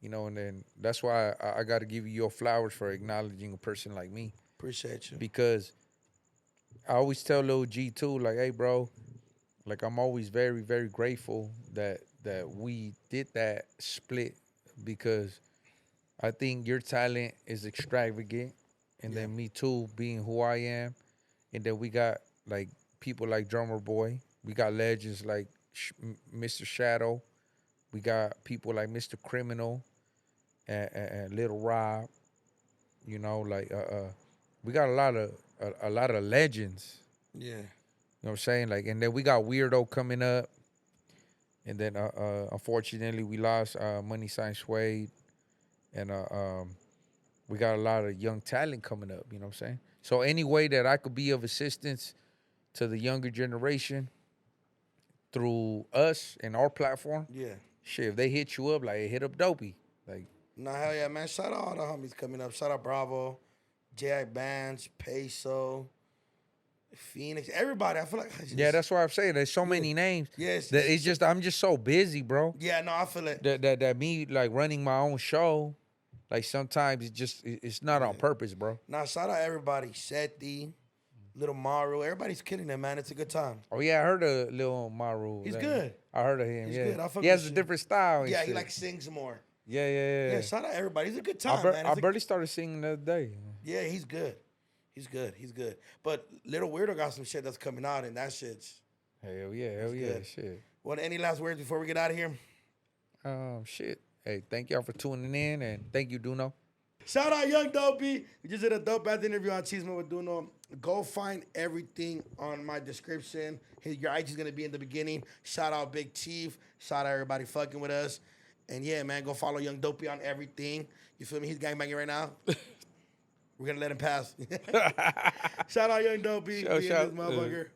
you know, and then that's why I got to give you your flowers for acknowledging a person like me. Appreciate you. Because I always tell Lil G too, like, hey, bro, like, I'm always very, very grateful that we did that split, because I think your talent is extravagant, and then me too, being who I am, and then we got like people like Drummer Boy, we got legends like Mr. Shadow, we got people like Mr. Criminal and Little Rob, you know, like we got a lot of legends. Yeah. You know what I'm saying? Like, and then we got Weirdo coming up. And then unfortunately we lost Money Sign Suede. And we got a lot of young talent coming up, you know what I'm saying? So any way that I could be of assistance to the younger generation through us and our platform, shit, if they hit you up, like, hit up Dopey. Like, Nah, hell yeah, man. Shout out all the homies coming up. Shout out Bravo, J.I. Bands, Peso, Phoenix, everybody. I feel like yeah, that's why I'm saying there's so many names. Yes. That it's just, I'm just so busy, bro. Yeah, no, I feel it. That me, like, running my own show, like, sometimes it's not on purpose, bro. Nah, shout out everybody. Seti, Little Maru. Everybody's killing it, man. It's a good time. Oh yeah, I heard of Lil Maru. He's good. I heard of him. He's yeah, good. I fuck he has with a shit. different style. And Yeah, shit. he like sings more. Yeah. Yeah, shout out everybody. It's a good time, man. I barely started singing the other day. Yeah, he's good. He's good. But Little Weirdo got some shit that's coming out, and that shit's Hell yeah, good. shit. Well, any last words before we get out of here? Shit. Hey, thank y'all for tuning in, and thank you, Doknow. Shout out Young Dopey. We just did a dope ass interview on Chisme with Doknow. Go find everything on my description. Your IG's gonna be in the beginning. Shout out Big Chief. Shout out everybody fucking with us. And yeah, man, go follow Young Dopey on everything. You feel me? He's gangbanging right now. We're gonna let him pass. Shout out Young Dopey. Shout Be in this motherfucker.